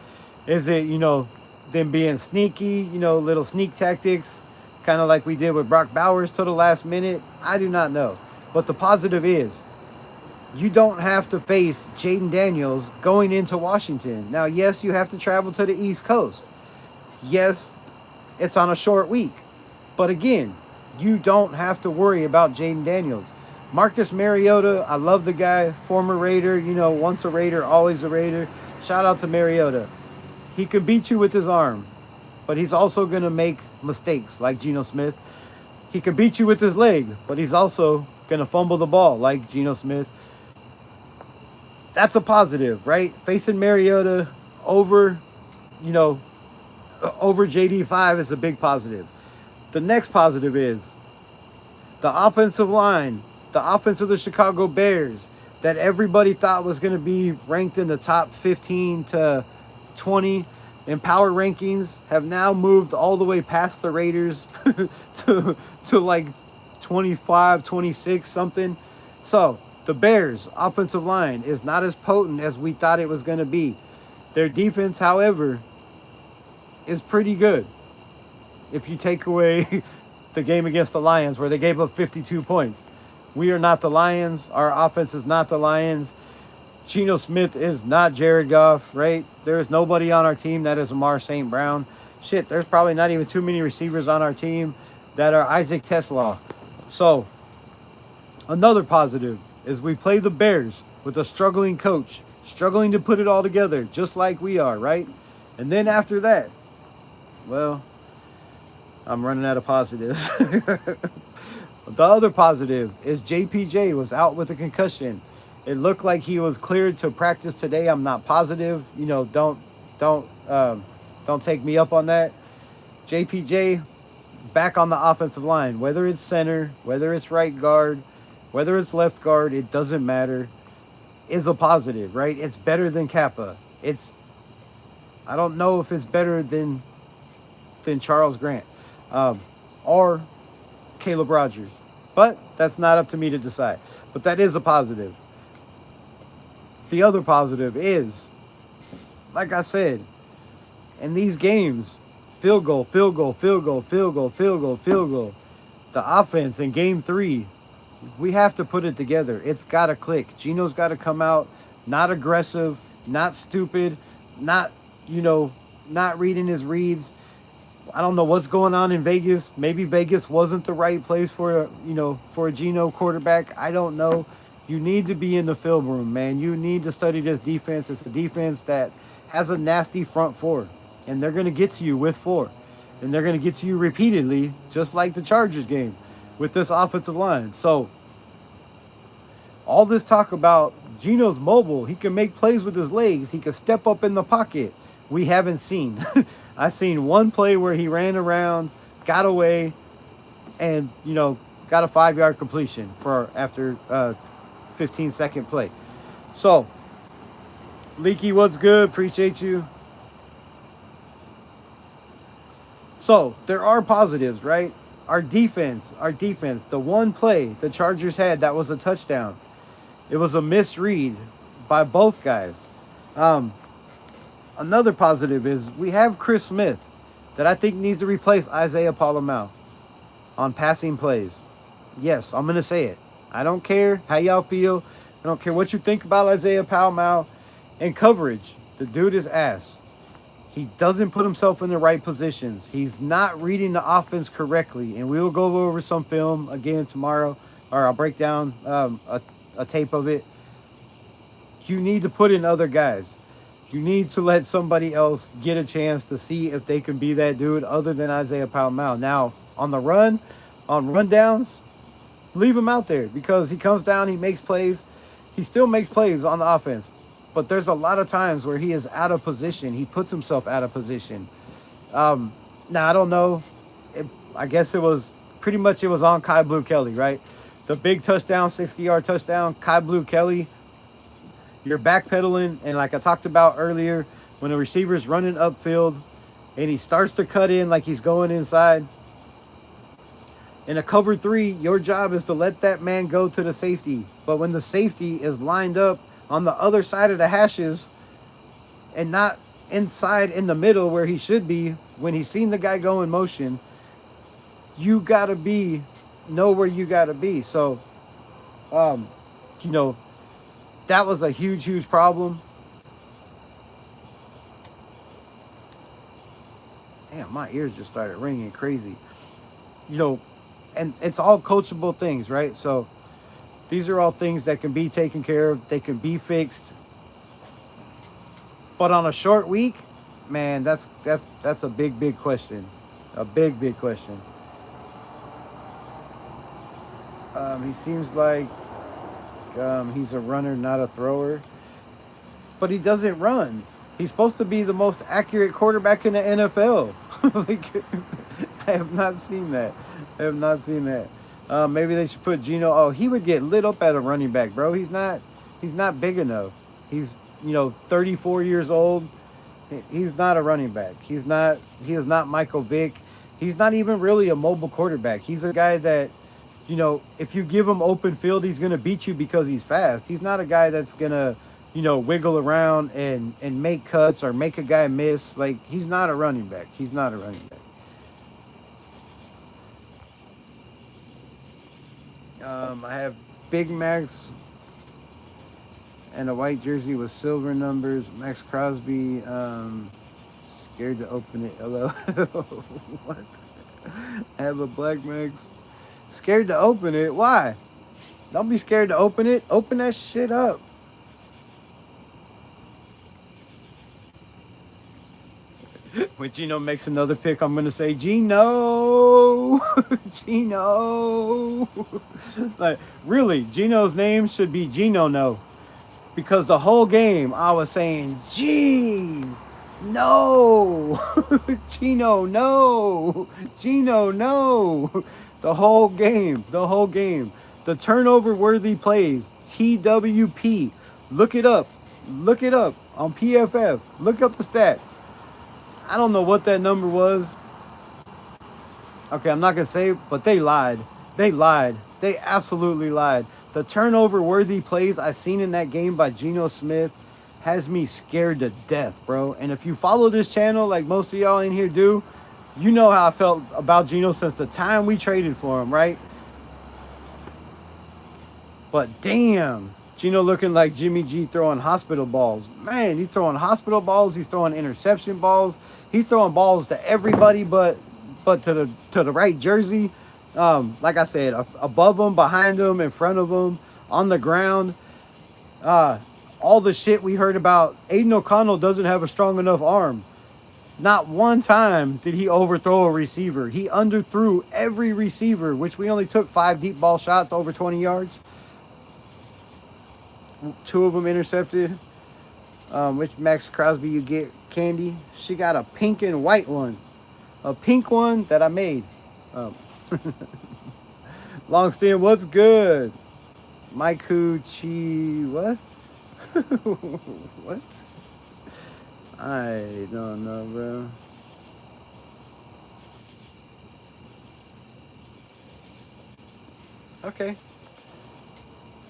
Is it, them being sneaky, little sneak tactics, kind of like we did with Brock Bowers to the last minute? I do not know. But the positive is You don't have to face Jaden Daniels going into Washington. Now, yes, you have to travel to the East Coast. Yes, it's on a short week. But again, you don't have to worry about Jaden Daniels. Marcus Mariota, I love the guy, former Raider, once a Raider, always a Raider. Shout out to Mariota. He can beat you with his arm, but he's also going to make mistakes like Geno Smith. He can beat you with his leg, but he's also going to fumble the ball like Geno Smith. That's a positive, right? Facing Mariota over, you know, over JD5 is a big positive. The next positive is the offensive line, the offense of the Chicago Bears that everybody thought was going to be ranked in the top 15 to 20 in power rankings have now moved all the way past the Raiders to like 25, 26 something. So the Bears offensive line is not as potent as we thought it was going to be. Their defense, however, is pretty good. If you take away the game against the Lions where they gave up 52 points. We are not the Lions. Our offense is not the Lions. Geno Smith is not Jared Goff, right? There is nobody on our team that is Amar St. Brown. Shit, there's probably not even too many receivers on our team that are Isaac Tesla. So, another positive is we play the Bears with a struggling coach, struggling to put it all together, just like we are, right? And then after that, well, I'm running out of positives. The other positive is JPJ was out with a concussion. It looked like he was cleared to practice today. I'm not positive. Don't take me up on that. JPJ back on the offensive line, whether it's center, whether it's right guard, whether it's left guard, it doesn't matter. Is a positive, right? It's better than Kappa. I don't know if it's better than Charles Grant or Caleb Rogers, but that's not up to me to decide. But that is a positive. The other positive is, like I said, in these games, field goal, field goal, field goal, field goal, field goal, field goal. The offense in game 3, we have to put it together. It's got to click. Geno's got to come out, not aggressive, not stupid, not reading his reads. I don't know what's going on in Vegas. Maybe Vegas wasn't the right place for a Geno quarterback. I don't know. You need to be in the film room, man. You need to study this defense. It's a defense that has a nasty front four, and they're going to get to you with 4. And they're going to get to you repeatedly, just like the Chargers game with this offensive line. So all this talk about Geno's mobile, he can make plays with his legs. He can step up in the pocket. We haven't seen. I've seen one play where he ran around, got away, and, got a 5-yard completion after 15-second play. So, Leaky, what's good? Appreciate you. So, there are positives, right? Our defense, the one play the Chargers had that was a touchdown. It was a misread by both guys. Another positive is we have Chris Smith that I think needs to replace Isaiah Palomau on passing plays. Yes, I'm going to say it. I don't care how y'all feel. I don't care what you think about Isaiah Palomau. In coverage, the dude is ass. He doesn't put himself in the right positions. He's not reading the offense correctly. And we will go over some film again tomorrow, or I'll break down a tape of it. You need to put in other guys. You need to let somebody else get a chance to see if they can be that dude other than Isaiah Palomau. Now, on the run, on rundowns, leave him out there because he comes down, he makes plays. He still makes plays on the offense. But there's a lot of times where he is out of position. He puts himself out of position. Now, I don't know. I guess it was on Kai Blue Kelly, right? The big touchdown, 60-yard touchdown, Kai Blue Kelly. You're backpedaling, and like I talked about earlier, when a receiver's running upfield and he starts to cut in like he's going inside, in a cover 3, your job is to let that man go to the safety. But when the safety is lined up on the other side of the hashes and not inside in the middle where he should be, when he's seen the guy go in motion, you gotta know where you gotta be. So, That was a huge, huge problem. Damn, my ears just started ringing crazy. You know, and it's all coachable things, right? So these are all things that can be taken care of. They can be fixed. But on a short week, man, that's a big, big question. A big, big question. He seems like he's a runner, not a thrower. But he doesn't run. He's supposed to be the most accurate quarterback in the NFL. Like, I have not seen that. I have not seen that. Maybe they should put Geno. Oh, he would get lit up at a running back, bro. He's not. He's not big enough. He's 34 years old. He's not a running back. He's not. He is not Michael Vick. He's not even really a mobile quarterback. He's a guy that, if you give him open field, he's gonna beat you because he's fast. He's not a guy that's gonna, wiggle around and make cuts or make a guy miss. Like, he's not a running back. He's not a running back. I have Big Max and a white jersey with silver numbers. Max Crosby, scared to open it. Hello. What? I have a black Max. Scared to open it? Why? Don't be scared to open it. Open that shit up. When Geno makes another pick, I'm going to say, Geno! Geno! Like, really, Geno's name should be Geno No. Because the whole game, I was saying, jeez, no! Geno, no! Geno, no! The whole game. The turnover-worthy plays, TWP. Look it up on PFF. Look up the stats. I don't know what that number was. Okay, I'm not going to say, but they lied. They absolutely lied. The turnover-worthy plays I seen in that game by Geno Smith has me scared to death, bro. And if you follow this channel like most of y'all in here do, you know how I felt about Geno since the time we traded for him, right? But damn, Geno looking like Jimmy G throwing hospital balls. Man, he's throwing hospital balls. He's throwing interception balls. He's throwing balls to everybody but to the right jersey. Like I said, above him, behind him, in front of him, on the ground. All the shit we heard about Aiden O'Connell doesn't have a strong enough arm. Not one time did he overthrow a receiver. He underthrew every receiver, which we only took 5 deep ball shots over 20 yards. 2 of them intercepted. Which Max Crosby you get, Candy? She got a pink and white one. A pink one that I made. Longston, what's good? Mike Chi, what? What? I don't know, bro. Okay.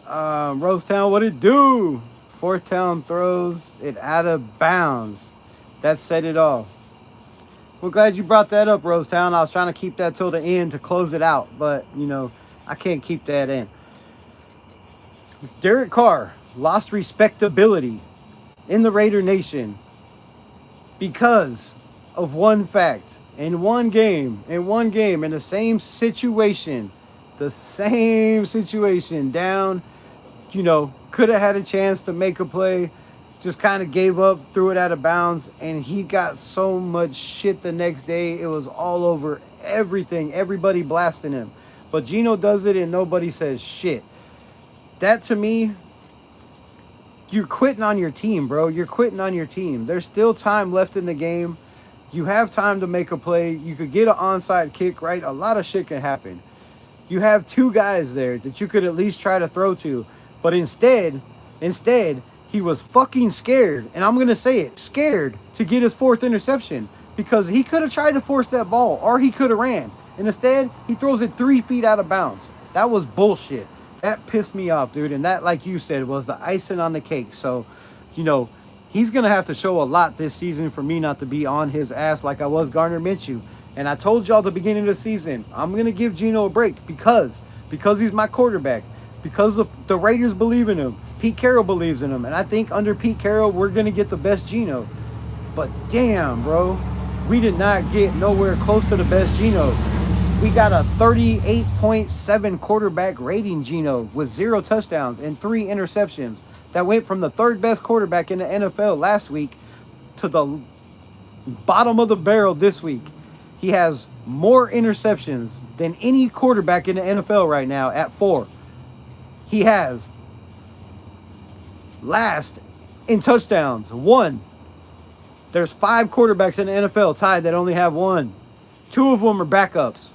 Rosetown, what it do? Fourth Town throws it out of bounds. That said it all. We're glad you brought that up, Rosetown. I was trying to keep that till the end to close it out, but, I can't keep that in. Derek Carr lost respectability in the Raider Nation because of one fact. In one game, in the same situation, down, could have had a chance to make a play, just kind of gave up, threw it out of bounds, and he got so much shit the next day. It was all over everything, everybody blasting him. But Geno does it and nobody says shit. That, to me, you're quitting on your team, bro. You're quitting on your team. There's still time left in the game. You have time to make a play. You could get an onside kick, right? A lot of shit can happen. You have 2 guys there that you could at least try to throw to. But instead, he was fucking scared. And I'm going to say it, scared to get his 4th interception. Because he could have tried to force that ball, or he could have ran. And instead, he throws it 3 feet out of bounds. That was bullshit. That pissed me off, dude. And that, like you said, was the icing on the cake. So, he's going to have to show a lot this season for me not to be on his ass like I was Gardner Minshew. And I told y'all at the beginning of the season, I'm going to give Geno a break because he's my quarterback. Because the Raiders believe in him. Pete Carroll believes in him, and I think under Pete Carroll we're gonna get the best Geno. But damn, bro, we did not get nowhere close to the best Geno. We got a 38.7 quarterback rating Geno with 0 touchdowns and 3 interceptions. That went from the 3rd best quarterback in the NFL last week to the bottom of the barrel this week. He has more interceptions than any quarterback in the NFL right now at 4. He has last in touchdowns, 1. There's 5 quarterbacks in the NFL tied that only have 1. 2 of them are backups.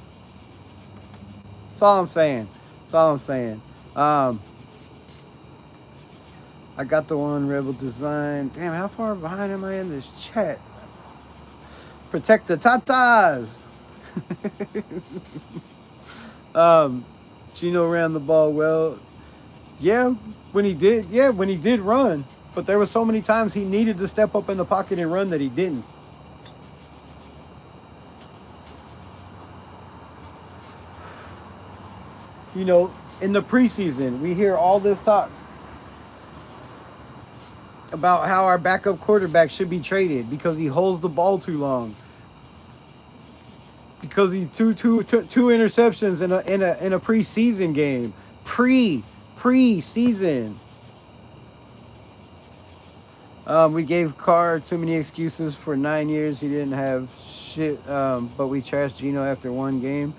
That's all I'm saying. That's all I'm saying. I got the one Rebel design. Damn, how far behind am I in this chat? Protect the tatas. Geno ran the ball well. Yeah, when he did run. But there were so many times he needed to step up in the pocket and run that he didn't. You know, in the preseason, we hear all this talk about how our backup quarterback should be traded because he holds the ball too long. Because he two interceptions in a preseason game. Preseason. We gave Carr too many excuses for 9 years. He didn't have shit, but we trashed Geno after 1 game.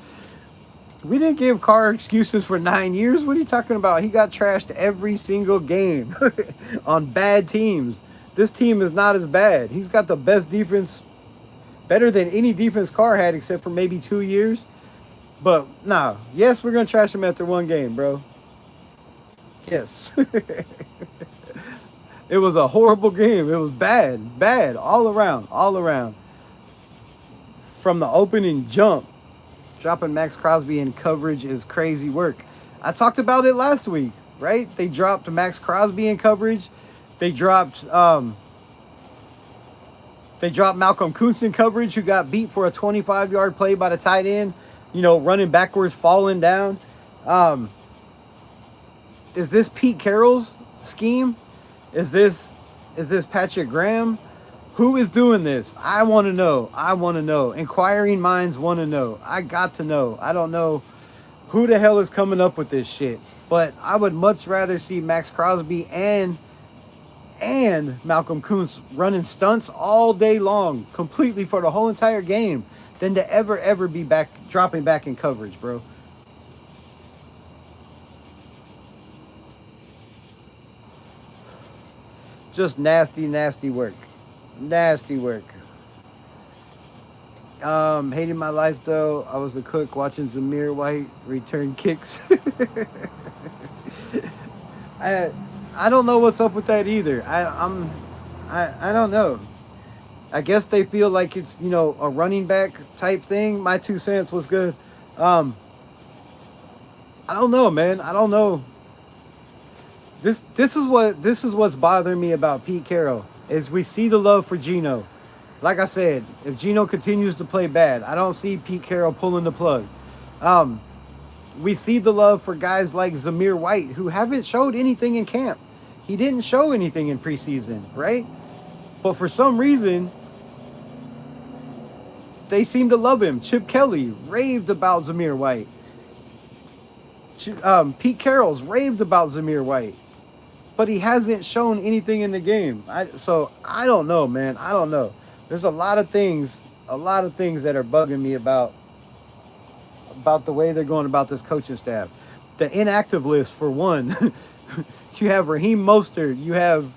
We didn't give Carr excuses for 9 years. What are you talking about? He got trashed every single game on bad teams. This team is not as bad. He's got the best defense, better than any defense Carr had except for maybe 2 years. But, nah. Yes, we're going to trash him after 1 game, bro. Yes. It was a horrible game. It was bad, all around. From the opening jump, dropping Max Crosby in coverage is crazy work. I talked about it last week, right? They dropped Max Crosby in coverage. They dropped Malcolm Kuntz in coverage, who got beat for a 25-yard play by the tight end, you know, running backwards, falling down. Is this Pete Carroll's scheme? Is this Patrick Graham? Who is doing this? I want to know. Inquiring minds want to know. I got to know. I don't know who the hell is coming up with this shit. But I would much rather see Max Crosby and Malcolm Kuntz running stunts all day long, completely for the whole entire game, than to ever be dropping back in coverage, bro. Just nasty work. Hating my life though. I was a cook watching Zamir White return kicks. I don't know what's up with that either. I don't know. I guess they feel like it's, you know, a running back type thing. My 2 cents was good. I don't know, man. I don't know. This is what's bothering me about Pete Carroll is we see the love for Geno. Like I said, if Geno continues to play bad, I don't see Pete Carroll pulling the plug. We see the love for guys like Zamir White, who haven't showed anything in camp. He didn't show anything in preseason, right? But for some reason, they seem to love him. Chip Kelly raved about Zamir White. Pete Carroll's raved about Zamir White. But he hasn't shown anything in the game. So I don't know, man. I don't know. There's a lot of things that are bugging me about the way they're going about this coaching staff. The inactive list, for one. You have Raheem Mostert, you have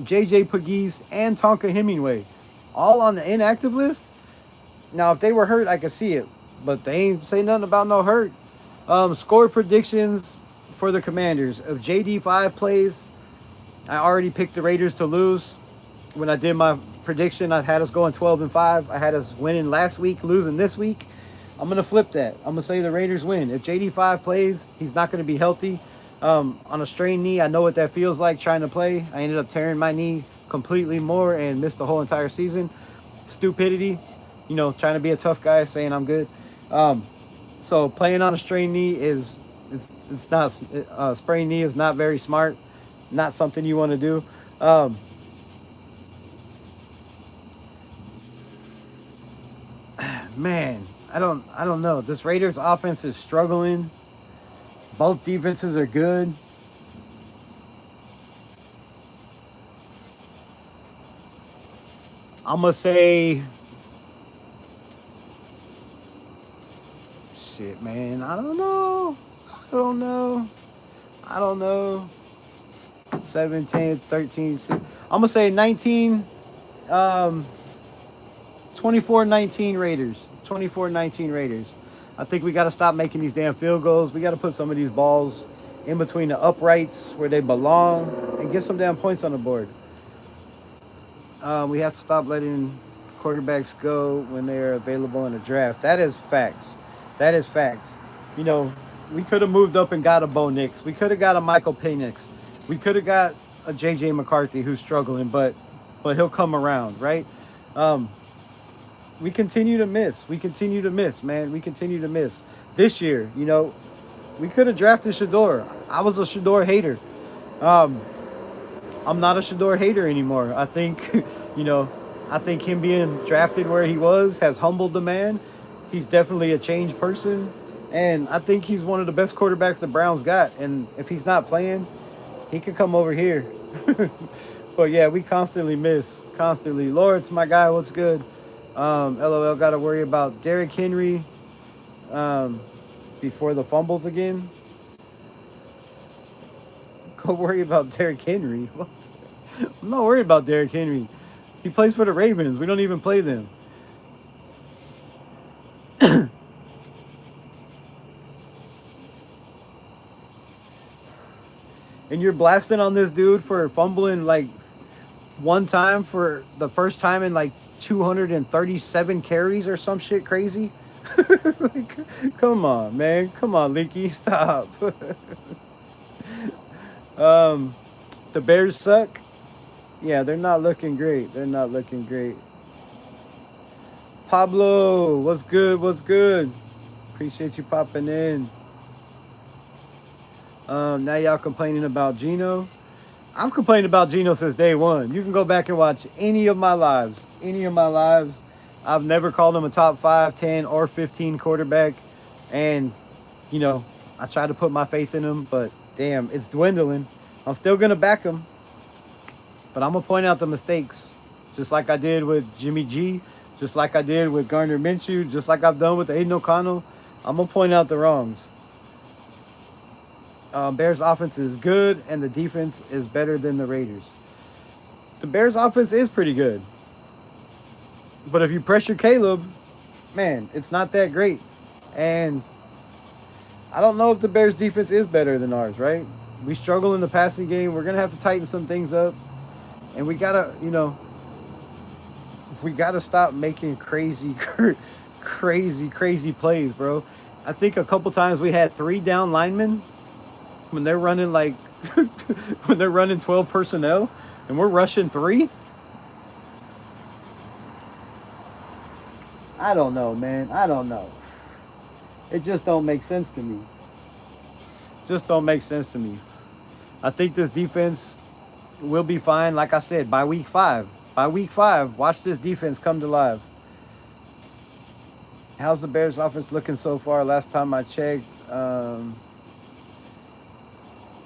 JJ Pegues, and Tonka Hemingway, all on the inactive list. Now, if they were hurt, I could see it, but they ain't say nothing about no hurt. Score predictions for the Commanders. If JD5 plays, I already picked the Raiders to lose. When I did my prediction, I had us going 12-5. I had us winning last week, losing this week. I'm going to flip that. I'm going to say the Raiders win. If JD5 plays, he's not going to be healthy. On a strained knee, I know what that feels like trying to play. I ended up tearing my knee completely more and missed the whole entire season. Stupidity, you know, trying to be a tough guy, saying I'm good. So playing on a strained knee it's not, sprained knee is not very smart. not something you want to do. Um, man, I don't know. This Raiders offense is struggling. Both defenses are good. I'm gonna say shit, man. I don't know. I don't know. I don't know. 17, 13. I'm gonna say 19. Um, 24-19 Raiders. 24-19 Raiders. I think we got to stop making these damn field goals. We got to put some of these balls in between the uprights where they belong and get some damn points on the board. We have to stop letting quarterbacks go when they're available in the draft. That is facts. That is facts. You know, we could have moved up and got a Bo Nix. We could have got a Michael Penix. We could have got a JJ McCarthy who's struggling, but he'll come around, right? Um, we continue to miss. We continue to miss, man. We continue to miss. This year, we could have drafted Shador. I was a Shador hater. Um, I'm not a Shador hater anymore. I think, you know, I think him being drafted where he was has humbled the man. He's definitely a changed person. And I think he's one of the best quarterbacks the Browns got. And if he's not playing, he could come over here. But yeah, we constantly miss. Constantly. Lawrence, my guy, what's good? LOL got to worry about Derrick Henry before the fumbles again. Go worry about Derrick Henry. I'm not worried about Derrick Henry. He plays for the Ravens. We don't even play them. And you're blasting on this dude for fumbling like one time for the first time in like 237 carries or some shit crazy. Like, come on, man. Come on, Leaky. Stop. um, the Bears suck. Yeah, they're not looking great. They're not looking great. Pablo, what's good? What's good? Appreciate you popping in. Now y'all complaining about Gino. I'm complaining about Gino since day one. You can go back and watch any of my lives. Any of my lives. I've never called him a top 5, 10, or 15 quarterback. And, I try to put my faith in him, but damn, it's dwindling. I'm still going to back him. But I'm going to point out the mistakes. Just like I did with Jimmy G. Just like I did with Gardner Minshew. Just like I've done with Aiden O'Connell. I'm going to point out the wrongs. Bears offense is good, and the defense is better than the Raiders. The Bears offense is pretty good. But if you pressure Caleb, man, it's not that great. And I don't know if the Bears defense is better than ours, right? We struggle in the passing game. We're going to have to tighten some things up. And we got to, we got to stop making crazy plays, bro. I think a couple times we had 3 down linemen when they're running when they're running 12 personnel and we're rushing 3. I don't know, man. I don't know. It just don't make sense to me. Just don't make sense to me. I think this defense will be fine. Like I said, by week 5. By week 5, watch this defense come to life. How's the Bears offense looking so far? Last time I checked,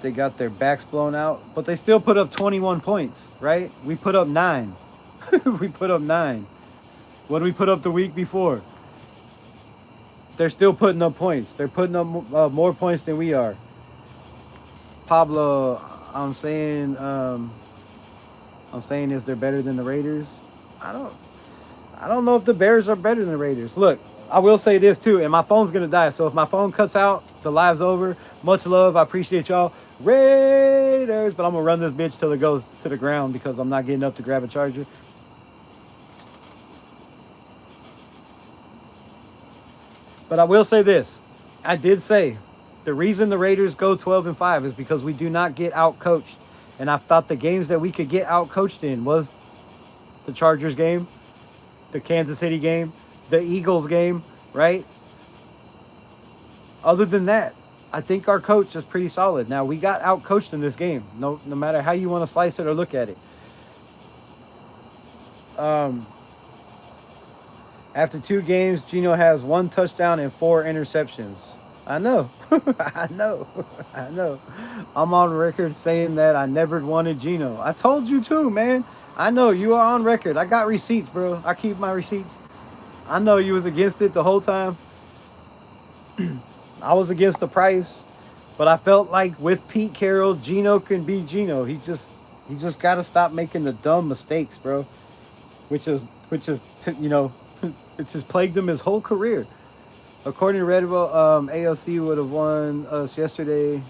they got their backs blown out, but they still put up 21 points, right? We put up 9. We put up 9. What did we put up the week before? They're still putting up points. They're putting up more points than we are. Pablo, I'm saying is they're better than the Raiders? I don't know if the Bears are better than the Raiders. Look, I will say this too, and my phone's gonna die. So if my phone cuts out, the live's over. Much love. I appreciate y'all. Raiders, but I'm gonna run this bitch till it goes to the ground because I'm not getting up to grab a charger. But I will say this. I did say the reason the Raiders go 12-5 is because we do not get out coached. And I thought the games that we could get out coached in was the Chargers game, the Kansas City game, the Eagles game, right? Other than that, I think our coach is pretty solid. Now we got out coached in this game. No matter how you want to slice it or look at it. Um, After 2 games, Gino has 1 touchdown and 4 interceptions. I know. I know. I know. I'm on record saying that I never wanted Gino. I told you too, man. I know you are on record. I got receipts, bro. I keep my receipts. I know you was against it the whole time. I was against the price, but I felt like with Pete Carroll, Gino can be Gino. He just got to stop making the dumb mistakes, bro. Which is you know, it's just plagued him his whole career. According to Redwell, AOC would have won us yesterday.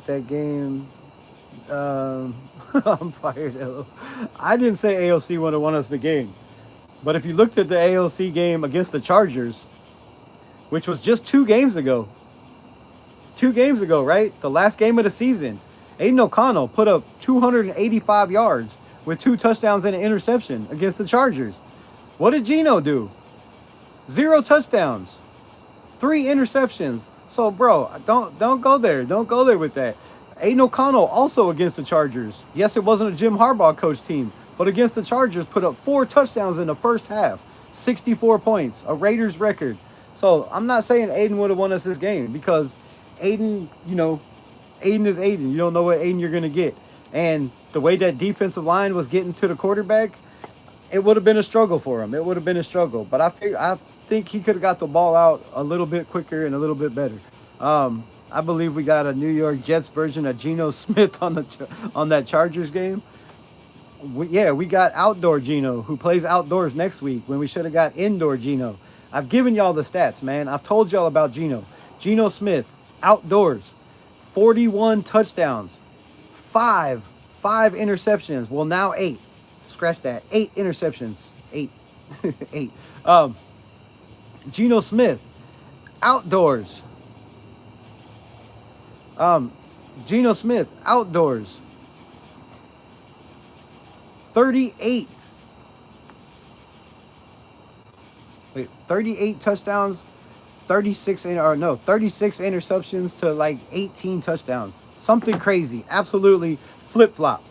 That game. I'm fired, hello. I didn't say AOC would have won us the game. But if you looked at the AOC game against the Chargers, which was just 2 games ago. 2 games ago, right? The last game of the season. Aiden O'Connell put up 285 yards with 2 touchdowns and an interception against the Chargers. What did Gino do? 0 touchdowns. 3 interceptions. So, bro, don't go there. Don't go there with that. Aiden O'Connell also against the Chargers. Yes, it wasn't a Jim Harbaugh coach team, but against the Chargers put up 4 touchdowns in the first half. 64 points, a Raiders record. So I'm not saying Aiden would have won us this game because Aiden, Aiden is Aiden. You don't know what Aiden you're going to get. And the way that defensive line was getting to the quarterback, it would have been a struggle for him. It would have been a struggle. But I think he could have got the ball out a little bit quicker and a little bit better. I believe we got a New York Jets version of Geno Smith on that Chargers game. We got outdoor Geno, who plays outdoors next week when we should have got indoor Geno. I've given y'all the stats, man. I've told y'all about Geno. Geno Smith, outdoors, 41 touchdowns, 5 interceptions. Well, now 8. Scratch that. 8 interceptions. 8. 8. Geno Smith, outdoors. Geno Smith, outdoors, 38 touchdowns, 36 interceptions to like 18 touchdowns. Something crazy. Absolutely flip-flop.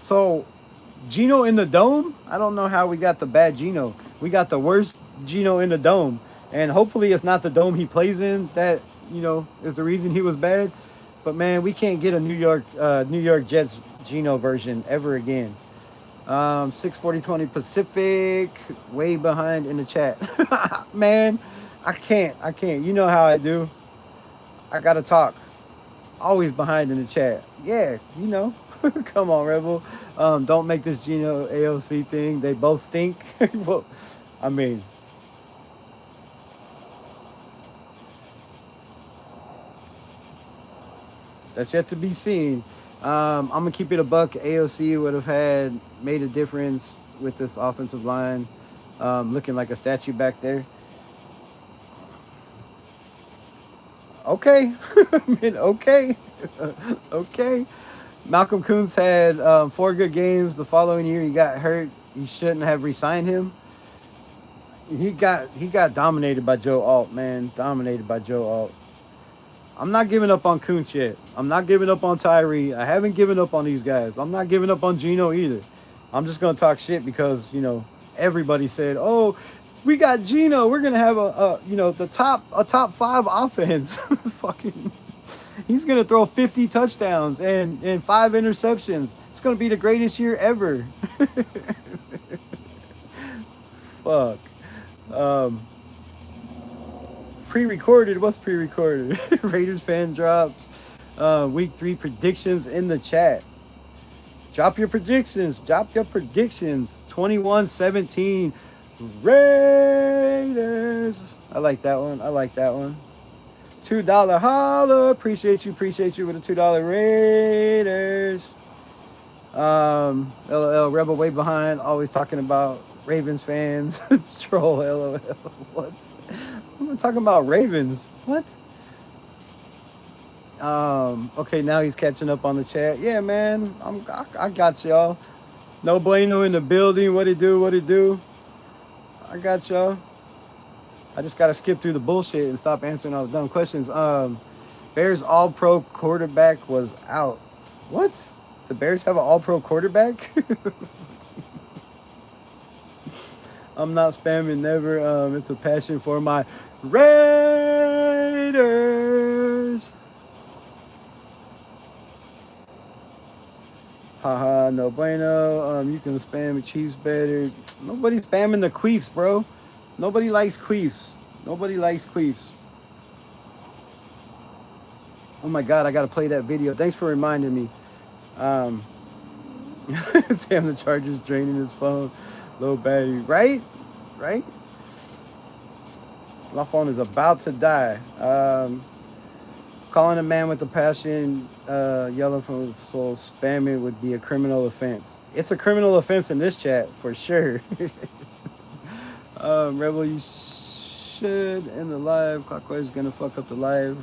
So, Geno in the dome? I don't know how we got the bad Geno. We got the worst Geno in the dome. And hopefully it's not the dome he plays in that, is the reason he was bad. But, man, we can't get a New York Jets Geno version ever again. 6:40:20 Pacific, way behind in the chat. Man, I can't. You know how I do. I got to talk. Always behind in the chat. Yeah, Come on, Rebel. Don't make this Geno AOC thing. They both stink. Well, I mean... That's yet to be seen. I'm going to keep it a buck. AOC would have made a difference with this offensive line. Looking like a statue back there. Okay. Okay. Okay. Malcolm Koonce had 4 good games. The following year, he got hurt. You shouldn't have re-signed him. He got dominated by Joe Alt, man. Dominated by Joe Alt. I'm not giving up on Koonce yet. I'm not giving up on Tyree. I haven't given up on these guys. I'm not giving up on Geno either. I'm just going to talk shit because, everybody said, oh, we got Geno. We're going to have a top 5 offense. Fucking, he's going to throw 50 touchdowns and 5 interceptions. It's going to be the greatest year ever. Fuck. Pre-recorded. What's pre-recorded? Raiders fan drops. Week 3 predictions in the chat. Drop your predictions. 21-17 Raiders. I like that one. $2 holla. Appreciate you with a $2 Raiders. LL Rebel way behind. Always talking about Ravens fans. Troll LOL. What's... I'm talking about Ravens. What? Okay, now he's catching up on the chat. Yeah, man. I got y'all. No Bueno in the building. What it do? I got y'all. I just gotta skip through the bullshit and stop answering all the dumb questions. Bears All Pro quarterback was out. What? The Bears have an All Pro quarterback? I'm not spamming, never. It's a passion for my Raiders. Haha, no bueno. You can spam Chiefs better. Nobody's spamming the queefs, bro. Nobody likes queefs. Nobody likes queefs. Oh my god, I gotta play that video. Thanks for reminding me. Um, Damn, the charger's draining his phone. Low battery. Right? Right? My phone is about to die. Calling a man with a passion, yelling from soul, spamming would be a criminal offense. It's a criminal offense in this chat, for sure. Rebel, you should end the live. Clockwise is gonna fuck up the live.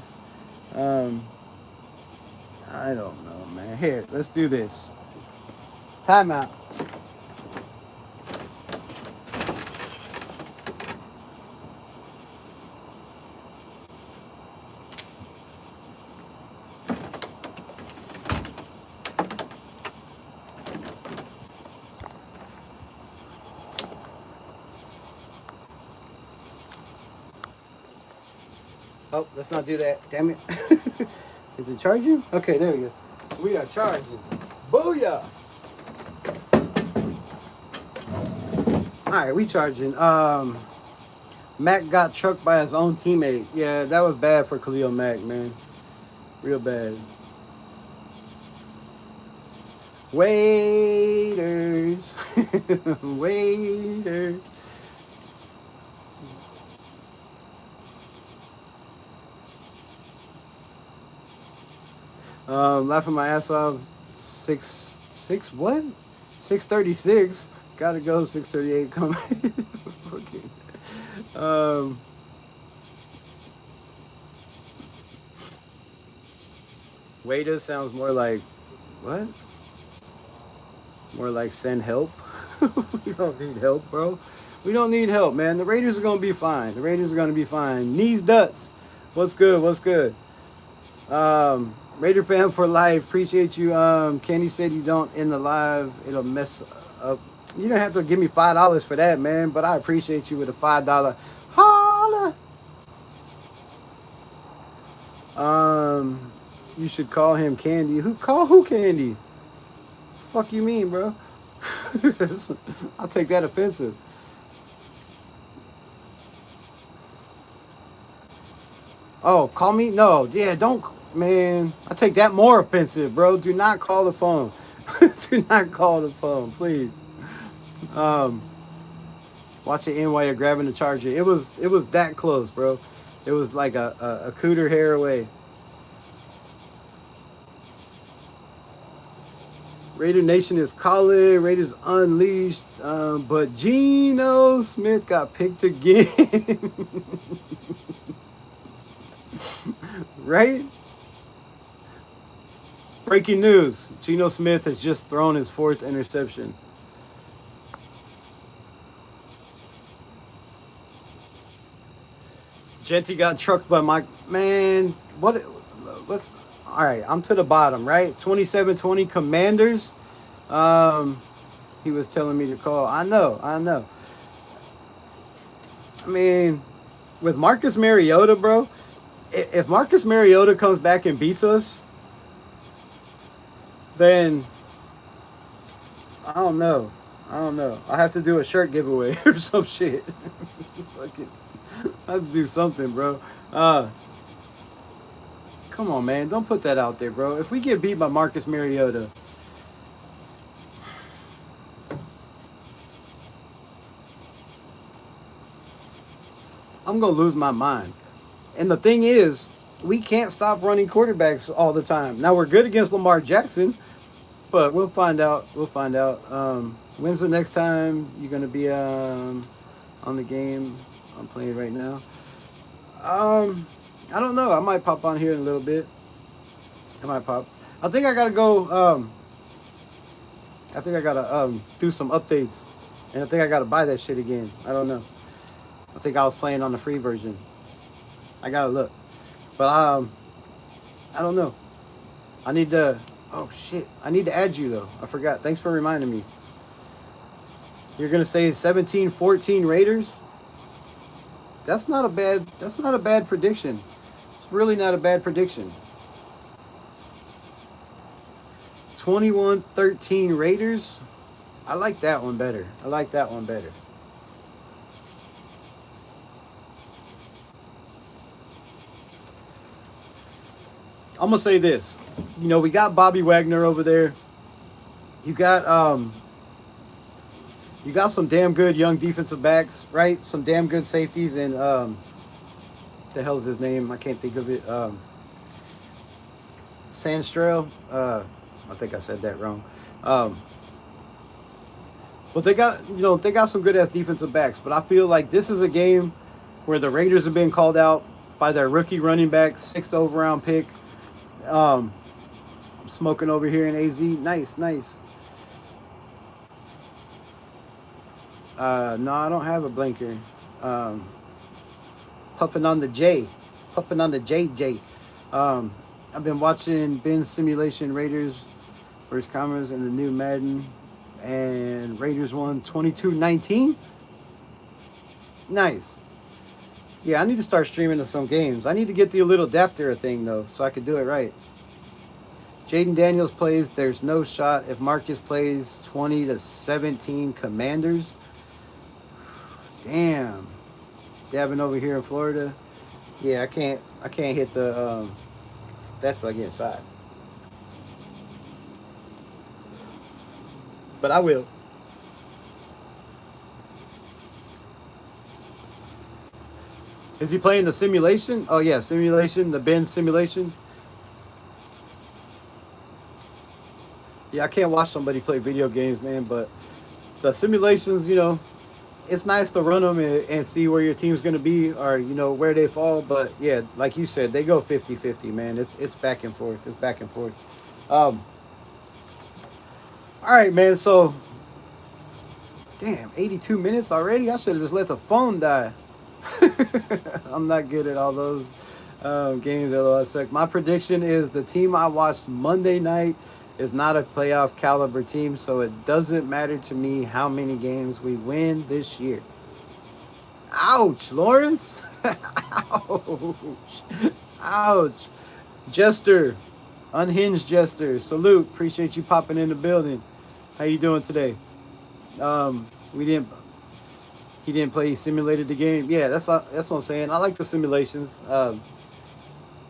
I don't know, man. Here, let's do this. Timeout. Oh, let's not do that. Damn it. Is it charging? Okay, there we go. We are charging. Booyah! Alright, we charging. Mac got trucked by his own teammate. Yeah, that was bad for Khalil Mack, man. Real bad. Waiters. Waiters. Laughing my ass off. Six what? 6:36. Gotta go. 6:38. Come. Okay. Waiters sounds more like what? More like send help. We don't need help, bro. We don't need help, man. The Raiders are gonna be fine. The Raiders are gonna be fine. Knees Duts. What's good? What's good? Raider fan for life. Appreciate you. Kenny said you don't end the live. It'll mess up. You don't have to give me $5 for that, man. But I appreciate you with a $5 holla. You should call him Candy. Who Candy? Fuck you mean, bro? I'll take that offensive. Oh, call me? No, yeah, don't, man. I take that more offensive, bro. Do not call the phone. Do not call the phone, please. Watch it in while you're grabbing the charger. It was that close, bro. It was like a cooter hair away. Raider Nation is calling. Raiders unleashed. But Geno Smith got picked again. Right? Breaking news. Geno Smith has just thrown his 4th interception. Genty got trucked by Mike. Man, what? Let's. All right, I'm to the bottom, right? 27-20 Commanders. He was telling me to call. I know. I mean, with Marcus Mariota, bro, if Marcus Mariota comes back and beats us, then I don't know. I have to do a shirt giveaway or some shit. I have to do something, bro. Come on, man. Don't put that out there, bro. If we get beat by Marcus Mariota, I'm going to lose my mind. And the thing is, we can't stop running quarterbacks all the time. Now, we're good against Lamar Jackson, but we'll find out. When's the next time you're going to be on the game I'm playing right now? I don't know. I might pop on here in a little bit. I think I gotta go. I think I gotta do some updates, and I think I gotta buy that shit again. I don't know. I think I was playing on the free version. I gotta look. But I don't know. I need to. Oh shit! I need to add you though. I forgot. Thanks for reminding me. You're gonna say 17-14 Raiders. That's not a bad. That's not a bad prediction. It's really not a bad prediction. 21-13 Raiders. I like that one better. I like that one better. I'm gonna say this. You know, we got Bobby Wagner over there. You got you got some damn good young defensive backs, right? Some damn good safeties, and the hell is his name? I can't think of it. Sandstrell. I think I said that wrong. But they got, you know, they got some good ass defensive backs. But I feel like this is a game where the Raiders have been called out by their rookie running back, 6th overall pick. I'm smoking over here in AZ. Nice, nice. No, I don't have a blinker. Puffing on the J. Puffing on the JJ. I've been watching Ben Simulation Raiders versus Commerce in the new Madden. And Raiders won 22-19. Nice. Yeah, I need to start streaming to some games. I need to get the little adapter thing, though, so I can do it right. Jaden Daniels plays. There's no shot. If Marcus plays 20-17 Commanders. Damn. Dabbing over here in Florida. Yeah, I can't hit the that's like inside. But I will. Is he playing the simulation? Oh yeah, simulation, the Ben simulation. Yeah, I can't watch somebody play video games, man, but the simulations, you know, it's nice to run them and see where your team's going to be or, you know, where they fall. But, yeah, like you said, they go 50-50, man. It's back and forth. It's back and forth. All right, man. So, damn, 82 minutes already? I should have just let the phone die. I'm not good at all those games. I suck. My prediction is the team I watched Monday night is not a playoff caliber team, so it doesn't matter to me how many games we win this year. Ouch, Lawrence. Ouch. Ouch. Jester. Unhinged Jester. Salute. Appreciate you popping in the building. How you doing today? He didn't play. He simulated the game. Yeah, that's what I'm saying. I like the simulations.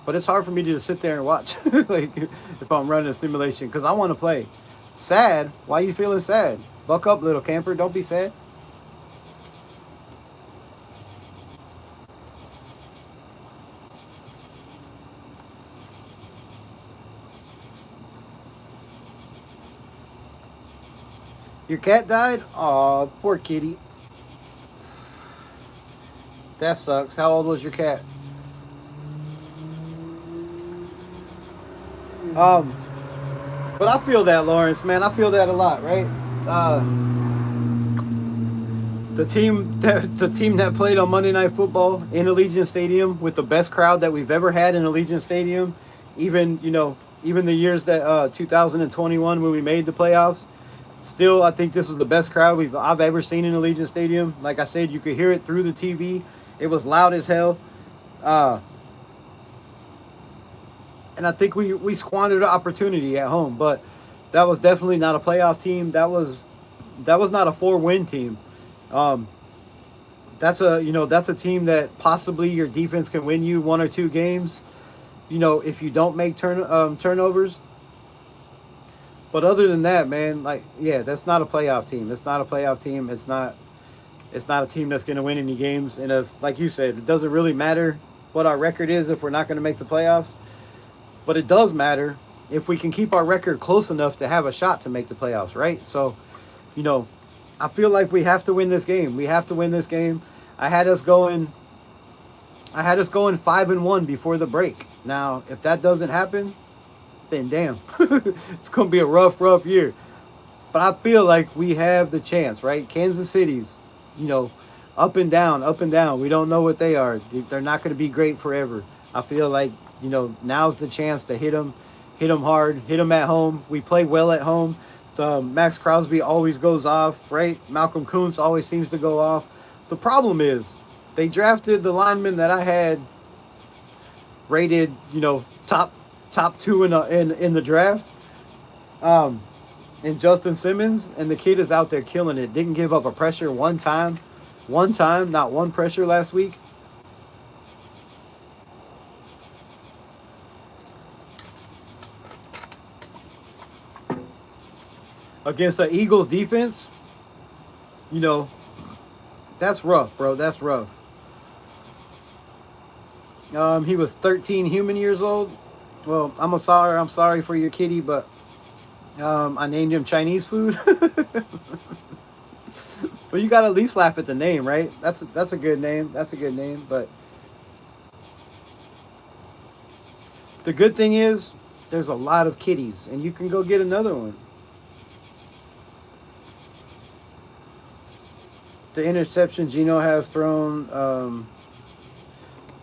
But it's hard for me to just sit there and watch like if I'm running a simulation because I want to play. Sad? Why are you feeling sad? Buck up, little camper. Don't be sad. Your cat died? Aw, poor kitty. That sucks. How old was your cat? But I feel that, Lawrence, man. I feel that a lot, right? The team that played on Monday Night Football in Allegiant Stadium with the best crowd that we've ever had in Allegiant Stadium, even the years that 2021 when we made the playoffs, still I think this was the best crowd I've ever seen in Allegiant Stadium. Like I said, you could hear it through the TV. It was loud as hell. And I think we squandered an opportunity at home, but that was definitely not a playoff team. That was not a 4-win team. That's a team that possibly your defense can win you 1 or 2 games, if you don't make turnovers. But other than that, man, that's not a playoff team. It's not a playoff team. It's not a team that's going to win any games. And if, like you said, it doesn't really matter what our record is if we're not going to make the playoffs. But it does matter if we can keep our record close enough to have a shot to make the playoffs, right? So, I feel like we have to win this game. We have to win this game. I had us going 5-1 before the break. Now, if that doesn't happen, then damn, it's going to be a rough year. But I feel like we have the chance, right? Kansas City's, up and down, up and down. We don't know what they are. They're not going to be great forever. I feel like, now's the chance to hit them hard, hit them at home. We play well at home. Max Crosby always goes off, right? Malcolm Kuntz always seems to go off. The problem is they drafted the lineman that I had rated, top two in the draft. And Justin Simmons, and the kid is out there killing it. Didn't give up a pressure one time, not one pressure last week. Against the Eagles defense, that's rough, bro. That's rough. He was 13 human years old. Well, I'm sorry for your kitty, but I named him Chinese food. But you gotta at least laugh at the name, right? That's a good name. That's a good name. But the good thing is there's a lot of kitties, and you can go get another one. The interception Geno has thrown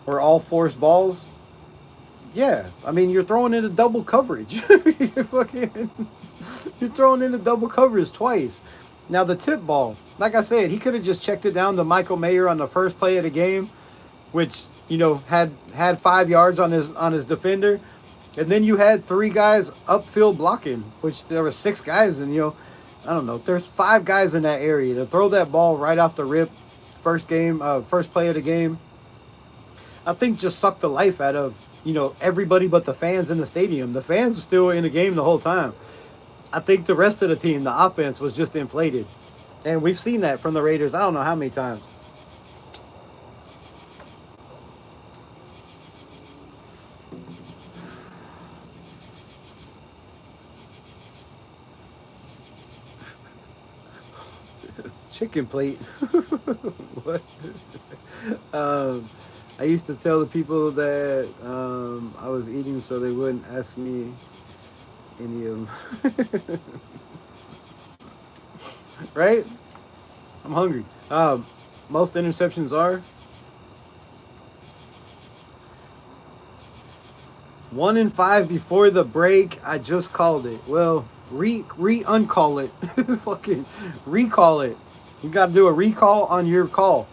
were all forced balls. Yeah, I mean, you're throwing into double coverage. You're throwing into double coverage twice. Now the tip ball, like I said, he could have just checked it down to Michael Mayer on the first play of the game, which had 5 yards on his defender, and then you had 3 guys upfield blocking, which there were 6 guys, and I don't know, there's 5 guys in that area to throw that ball right off the rip, first play of the game. I think just sucked the life out of everybody but the fans in the stadium. The fans were still in the game the whole time. I think the rest of the team, the offense, was just inflated. And we've seen that from the Raiders I don't know how many times. Chicken plate. What? I used to tell the people that I was eating so they wouldn't ask me any of them. Right? I'm hungry. Most interceptions are 1 in 5 before the break. I just called it. Well, uncall it. Fucking recall it. You got to do a recall on your call.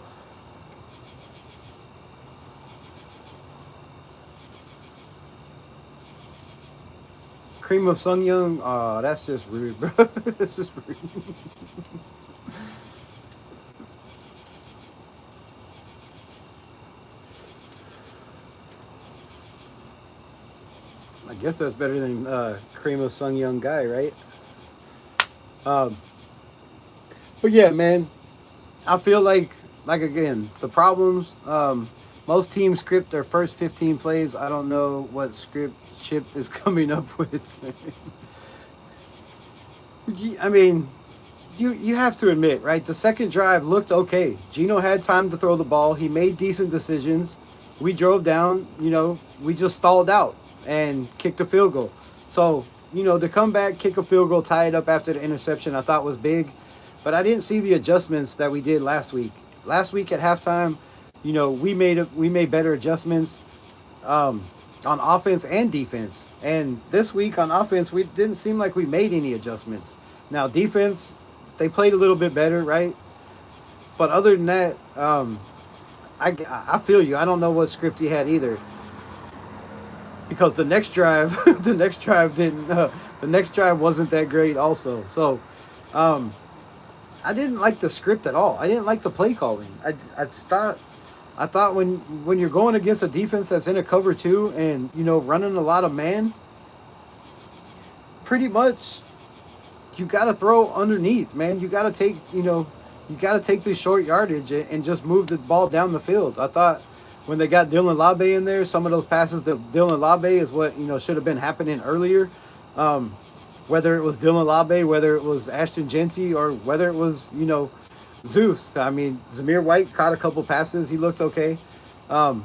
Cream of Sung Young. Oh, that's just rude, bro. That's just rude. I guess that's better than Cream of Sung Young Guy, right? But yeah, man, I feel like again, the problems, most teams script their first 15 plays. I don't know what script Chip is coming up with. I mean, you have to admit, right? The second drive looked okay. Geno had time to throw the ball. He made decent decisions. We drove down, we just stalled out and kicked a field goal. So, to come back, kick a field goal, tie it up after the interception, I thought was big. But I didn't see the adjustments that we did last week. Last week at halftime, we made better adjustments on offense and defense. And this week on offense, we didn't seem like we made any adjustments. Now defense, they played a little bit better, right? But other than that, I feel you. I don't know what script he had either. Because the next drive, the next drive wasn't that great also. So, I didn't like the script at all. I didn't like the play calling. I thought when you're going against a defense that's in a cover 2 and running a lot of man, pretty much you got to throw underneath, man. You got to take the short yardage and just move the ball down the field. I thought when they got Dylan Labe in there, some of those passes to Dylan Labe is what should have been happening earlier. Whether it was Dylan Labe, whether it was Ashton Genty, or whether it was, Zeus. I mean, Zamir White caught a couple passes. He looked okay. I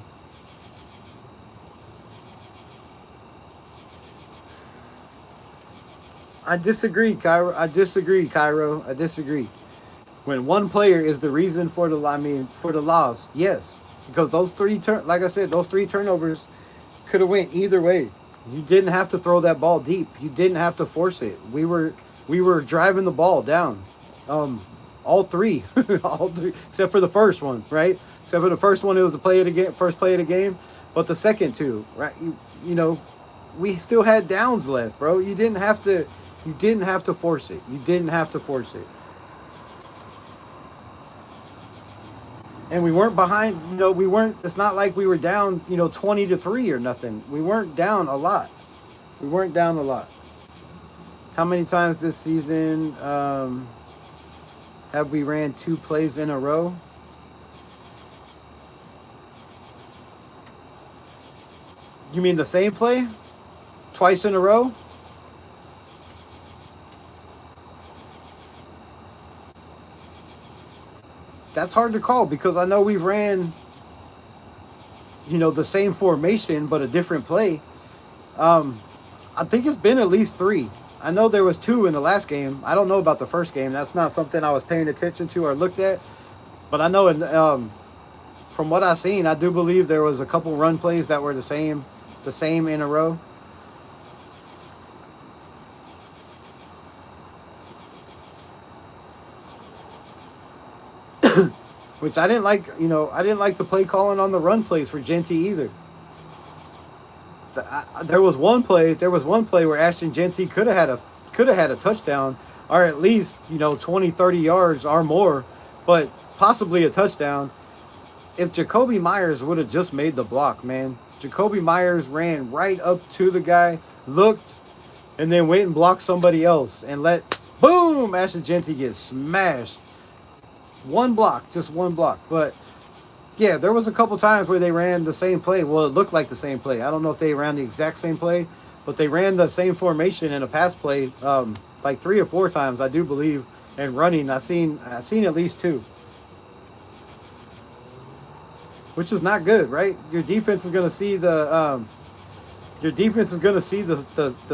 disagree, Cairo. I disagree. When one player is the reason for the, for the loss, yes, because those like I said, those three turnovers could have went either way. You didn't have to throw that ball deep. You didn't have to force it. We were driving the ball down, um, all three, all three, except for the first one, right? Except for the first one, it was the play of the game, first play of the game. But the second two, right? You know, we still had downs left, bro. You didn't have to. You didn't have to force it. You didn't have to force it. And we weren't behind. You know, we weren't. It's not like we were down. 20-3 or nothing. We weren't down a lot. We weren't down a lot. How many times this season have we ran 2 plays in a row? You mean the same play? Twice in a row? That's hard to call because I know we ran, the same formation but a different play. I think it's been at least 3. I know there was 2 in the last game. I don't know about the first game. That's not something I was paying attention to or looked at. But I know from what I've seen, I do believe there was a couple run plays that were the same in a row. Which I didn't like. I didn't like the play calling on the run plays for Genty either. There was one play where Ashton Genty could have had a touchdown, or at least 20-30 yards or more, but possibly a touchdown if Jacoby Myers would have just made the block. Man, Jacoby Myers ran right up to the guy, looked, and then went and blocked somebody else and let boom Ashton Genty get smashed. Just one block. But yeah, there was a couple times where they ran the same play. Well, it looked like the same play. I don't know if they ran the exact same play, but they ran the same formation in a pass play like 3 or 4 times, I do believe. And running, I've seen at least 2, which is not good, right? Your defense is going to see the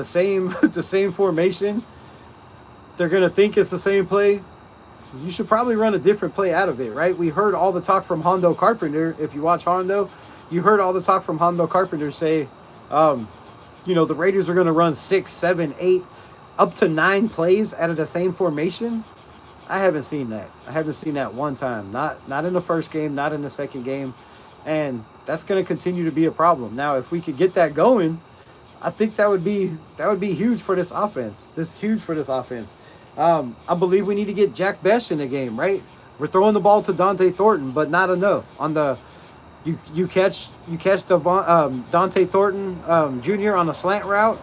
same the same formation. They're going to think it's the same play. You should probably run a different play out of it, right? We heard all the talk from Hondo Carpenter. If you watch Hondo, you heard all the talk from Hondo Carpenter say, the Raiders are going to run 6, 7, 8, up to 9 plays out of the same formation. I haven't seen that. I haven't seen that one time. Not in the first game, not in the second game. And that's going to continue to be a problem. Now, if we could get that going, I think that would be huge for this offense. I believe we need to get Jack Bech in the game, right? We're throwing the ball to Dante Thornton, but not enough. On the you catch the Dante Thornton Jr. on a slant route,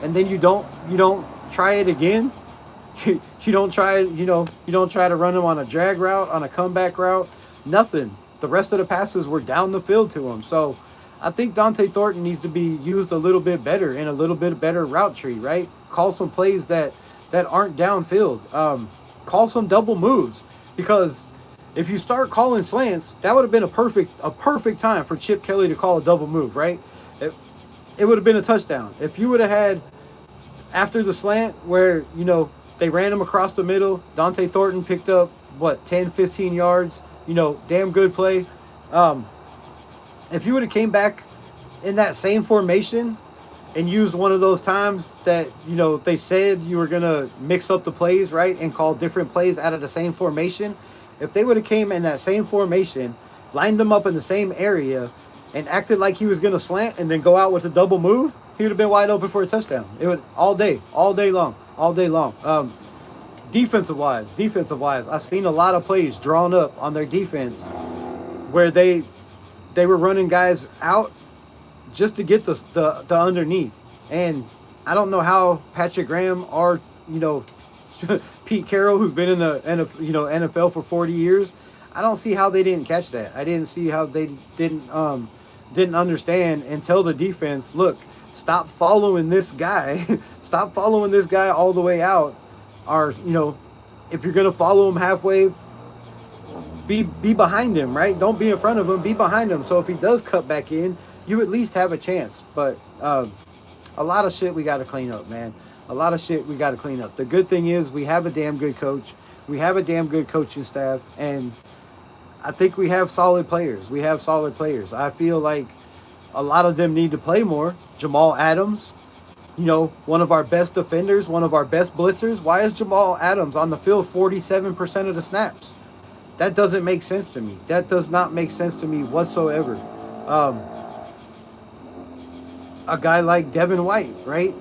and then you don't try it again. You don't try to run him on a drag route, on a comeback route, nothing. The rest of the passes were down the field to him. So I think Dante Thornton needs to be used a little bit better in a little bit better route tree, right? Call some plays that aren't downfield. Call some double moves, because if you start calling slants, that would have been a perfect time for Chip Kelly to call a double move, right? It would have been a touchdown. If you would have had, after the slant where, they ran him across the middle, Dante Thornton picked up, 10, 15 yards, damn good play. If you would have came back in that same formation and used one of those times that, they said you were going to mix up the plays, right, and call different plays out of the same formation, if they would have came in that same formation, lined them up in the same area, and acted like he was going to slant and then go out with a double move, he would have been wide open for a touchdown. It would all day long. Defensive wise, I've seen a lot of plays drawn up on their defense where they were running guys out just to get the underneath. And I don't know how Patrick Graham or Pete Carroll, who's been in the NFL for 40 years, I don't see how they didn't catch that. I didn't see how they didn't understand and tell the defense, look, stop following this guy. Stop following this guy all the way out. Or, if you're going to follow him halfway, be behind him, right? Don't be in front of him, be behind him. So if he does cut back in, you at least have a chance. But a lot of shit we got to clean up, man. A lot of shit we got to clean up. The good thing is we have a damn good coach. We have a damn good coaching staff, and I think we have solid players. We have solid players. I feel like a lot of them need to play more. Jamal Adams, one of our best defenders, one of our best blitzers. Why is Jamal Adams on the field 47% of the snaps? That doesn't make sense to me. That does not make sense to me whatsoever. Um, a guy like Devin White, right,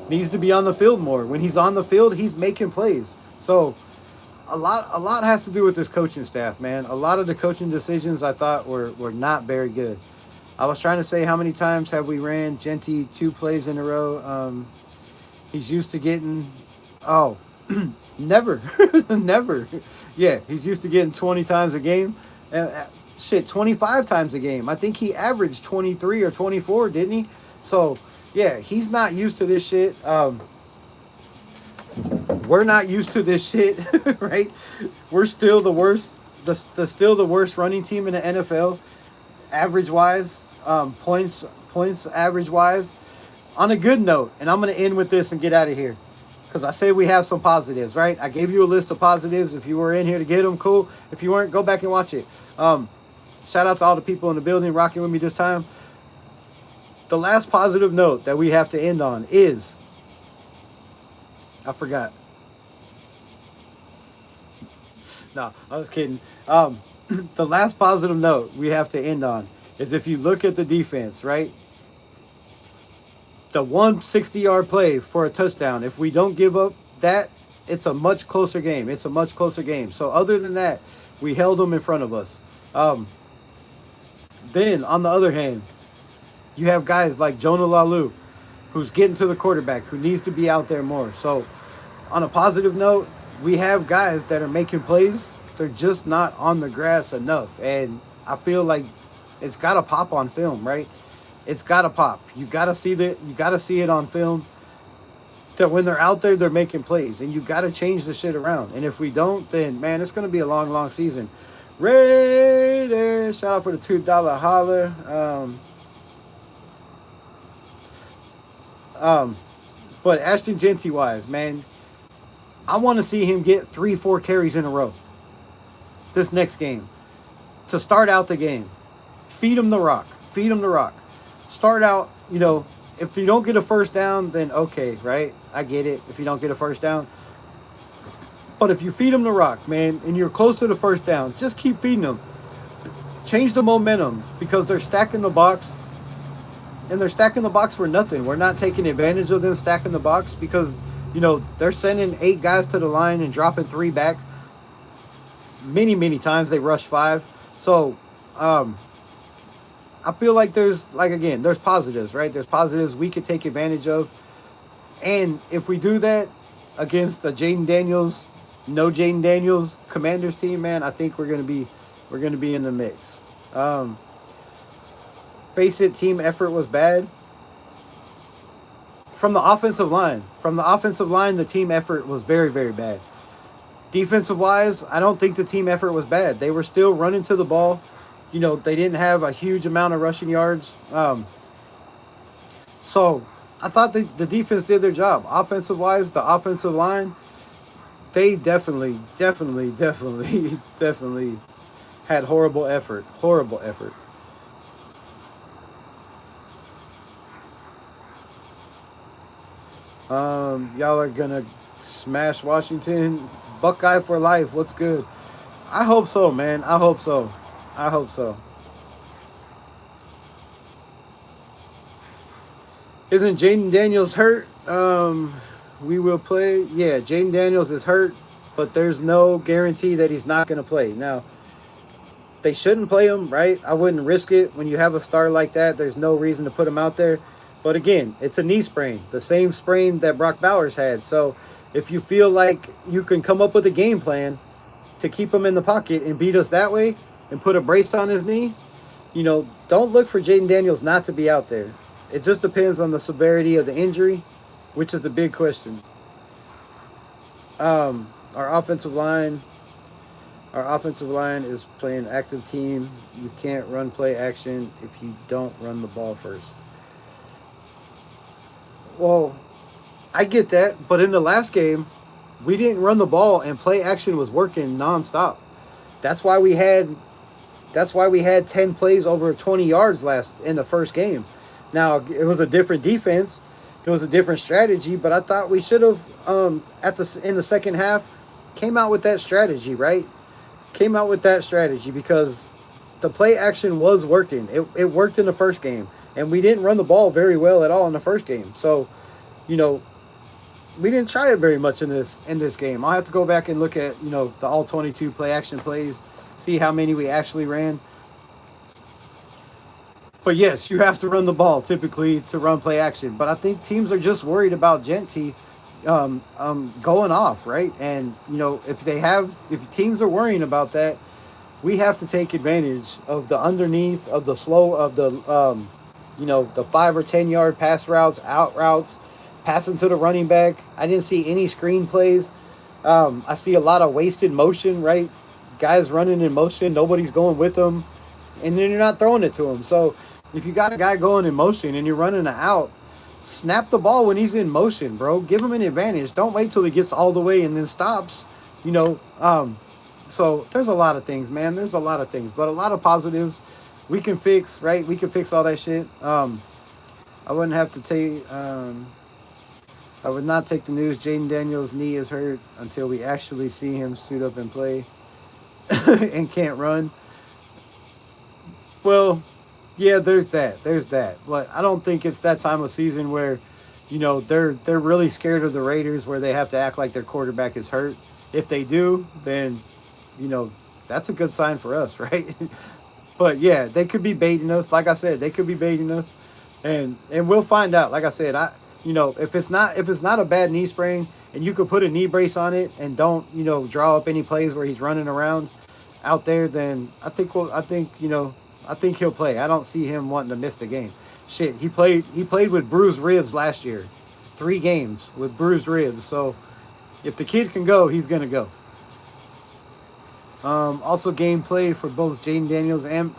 needs to be on the field more. When he's on the field, he's making plays. So a lot has to do with this coaching staff, man. A lot of the coaching decisions I thought were not very good. I was trying to say how many times have we ran Genty 2 plays in a row. He's used to getting, oh, never, never. Yeah, he's used to getting 20 times a game. Shit, 25 times a game. I think he averaged 23 or 24, didn't he? So, yeah, he's not used to this shit. We're not used to this shit, right? We're still the worst, still the worst running team in the NFL, average wise, points average wise. On a good note, and I'm gonna end with this and get out of here, because I say we have some positives, right? I gave you a list of positives. If you were in here to get them, cool. If you weren't, go back and watch it. Shout out to all the people in the building rocking with me this time. The last positive note that we have to end on is, I forgot. No, I was kidding. The last positive note we have to end on is, if you look at the defense, right? The 160-yard play for a touchdown, if we don't give up that, it's a much closer game. It's a much closer game. So other than that, we held them in front of us. Then, on the other hand, you have guys like Jonah Lalu, who's getting to the quarterback, who needs to be out there more. So on a positive note, we have guys that are making plays. They're just not on the grass enough. And I feel like it's got to pop on film, right? It's got to pop. You got to see that. You got to see it on film, that when they're out there, they're making plays. And you got to change the shit around. And if we don't, then, man, it's going to be a long, long season. Raiders, shout out for the $2 holler. But Ashton Genty wise, man, I want to see him get 3-4 carries in a row this next game to start out the game. Feed him the rock. Feed him the rock. Start out, if you don't get a first down, then okay, right? I get it if you don't get a first down. But if you feed him the rock, man, and you're close to the first down, just keep feeding them. Change the momentum, because they're stacking the box. And they're stacking the box for nothing. We're not taking advantage of them stacking the box, because, they're sending 8 guys to the line and dropping 3 back. Many, many times they rush 5. So, I feel like there's positives, right? There's positives we could take advantage of. And if we do that against the no Jaden Daniels Commanders team, man, I think we're gonna be in the mix. Face it, team effort was bad. From the offensive line, the team effort was very, very bad. Defensive wise, I don't think the team effort was bad. They were still running to the ball. They didn't have a huge amount of rushing yards. So I thought the defense did their job. Offensive wise, the offensive line, they definitely had horrible effort. Horrible effort. Y'all are gonna smash Washington. Buckeye for life. What's good? I hope so, man. I hope so. Isn't Jaden Daniels hurt? We will play. Yeah, Jaden Daniels is hurt, but there's no guarantee that he's not going to play. Now, they shouldn't play him, right? I wouldn't risk it. When you have a star like that, there's no reason to put him out there. But again, it's a knee sprain, the same sprain that Brock Bowers had. So if you feel like you can come up with a game plan to keep him in the pocket and beat us that way and put a brace on his knee, don't look for Jaden Daniels not to be out there. It just depends on the severity of the injury, which is the big question. Our offensive line is playing active team. You can't run play action if you don't run the ball first. Well, I get that, but in the last game, we didn't run the ball, and play action was working nonstop. That's why we had that's why we had 10 plays over 20 yards last in the first game. Now it was a different defense, it was a different strategy, but I thought we should have at the in the second half came out with that strategy, right? Came out with that strategy because the play action was working. It worked in the first game, and we didn't run the ball very well at all in the first game. So, you know, we didn't try it very much in this game. I'll have to go back and look at the all 22 play action plays, see how many we actually ran. But yes, you have to run the ball typically to run play action. But I think teams are just worried about Genty going off, right? And if teams are worrying about that, we have to take advantage of the underneath of the slow of the 5 or 10 yard pass routes, out routes, passing to the running back. I didn't see any screen plays. I see a lot of wasted motion, right? Guys running in motion, nobody's going with them, and then you're not throwing it to him. So if you got a guy going in motion and you're running an out, snap the ball when he's in motion, bro. Give him an advantage. Don't wait till he gets all the way and then stops. So there's a lot of things, man. There's a lot of things, but a lot of positives we can fix, right? We can fix all that shit. I wouldn't have to take. I would not take the news Jaden Daniels' knee is hurt until we actually see him suit up and play and can't run. Well, yeah, there's that. There's that. But I don't think it's that time of season where, they're really scared of the Raiders where they have to act like their quarterback is hurt. If they do, then, that's a good sign for us, right? But yeah, they could be baiting us. Like I said, they could be baiting us. And we'll find out. Like I said, if it's not a bad knee sprain and you could put a knee brace on it and don't, draw up any plays where he's running around out there, then I think he'll play. I don't see him wanting to miss the game. Shit, he played with bruised ribs last year. 3 games with bruised ribs. So if the kid can go, he's going to go. Also gameplay for both Jaden Daniels and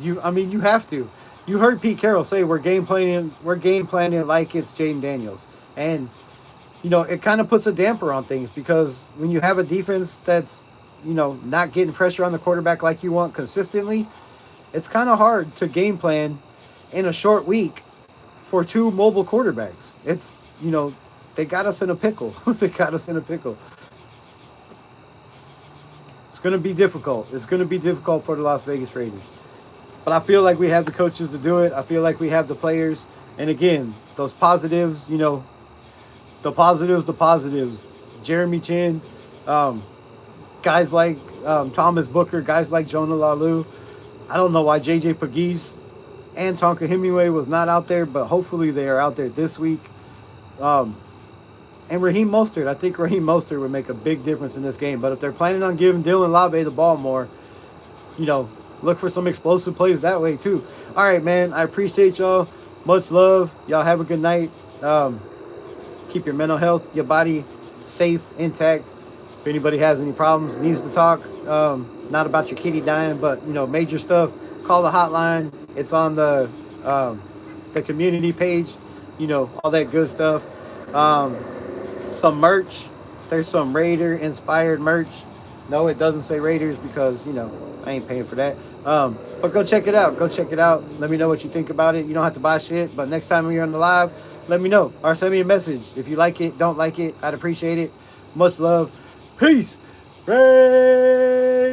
you have to. You heard Pete Carroll say we're game planning like it's Jaden Daniels. And it kind of puts a damper on things because when you have a defense that's not getting pressure on the quarterback like you want consistently, it's kind of hard to game plan in a short week for 2 mobile quarterbacks. It's, they got us in a pickle. They got us in a pickle. It's going to be difficult. It's going to be difficult for the Las Vegas Raiders. But I feel like we have the coaches to do it. I feel like we have the players. And again, those positives, the positives. Jeremy Chin, guys like Thomas Booker, guys like Jonah Lalu. I don't know why J.J. Pegues and Tonka Hemingway was not out there, but hopefully they are out there this week. And Raheem Mostert. I think Raheem Mostert would make a big difference in this game. But if they're planning on giving Dylan Labe the ball more, look for some explosive plays that way too. All right, man. I appreciate y'all. Much love. Y'all have a good night. Keep your mental health, your body safe, intact. If anybody has any problems, needs to talk, not about your kitty dying, but major stuff, call the hotline. It's on the community page. All that good stuff. Some merch. There's some Raider inspired merch. No, it doesn't say Raiders because I ain't paying for that. But go check it out. Go check it out. Let me know what you think about it. You don't have to buy shit, but next time you're on the live, let me know or send me a message. If you like it, don't like it, I'd appreciate it. Much love. Peace. Raiders.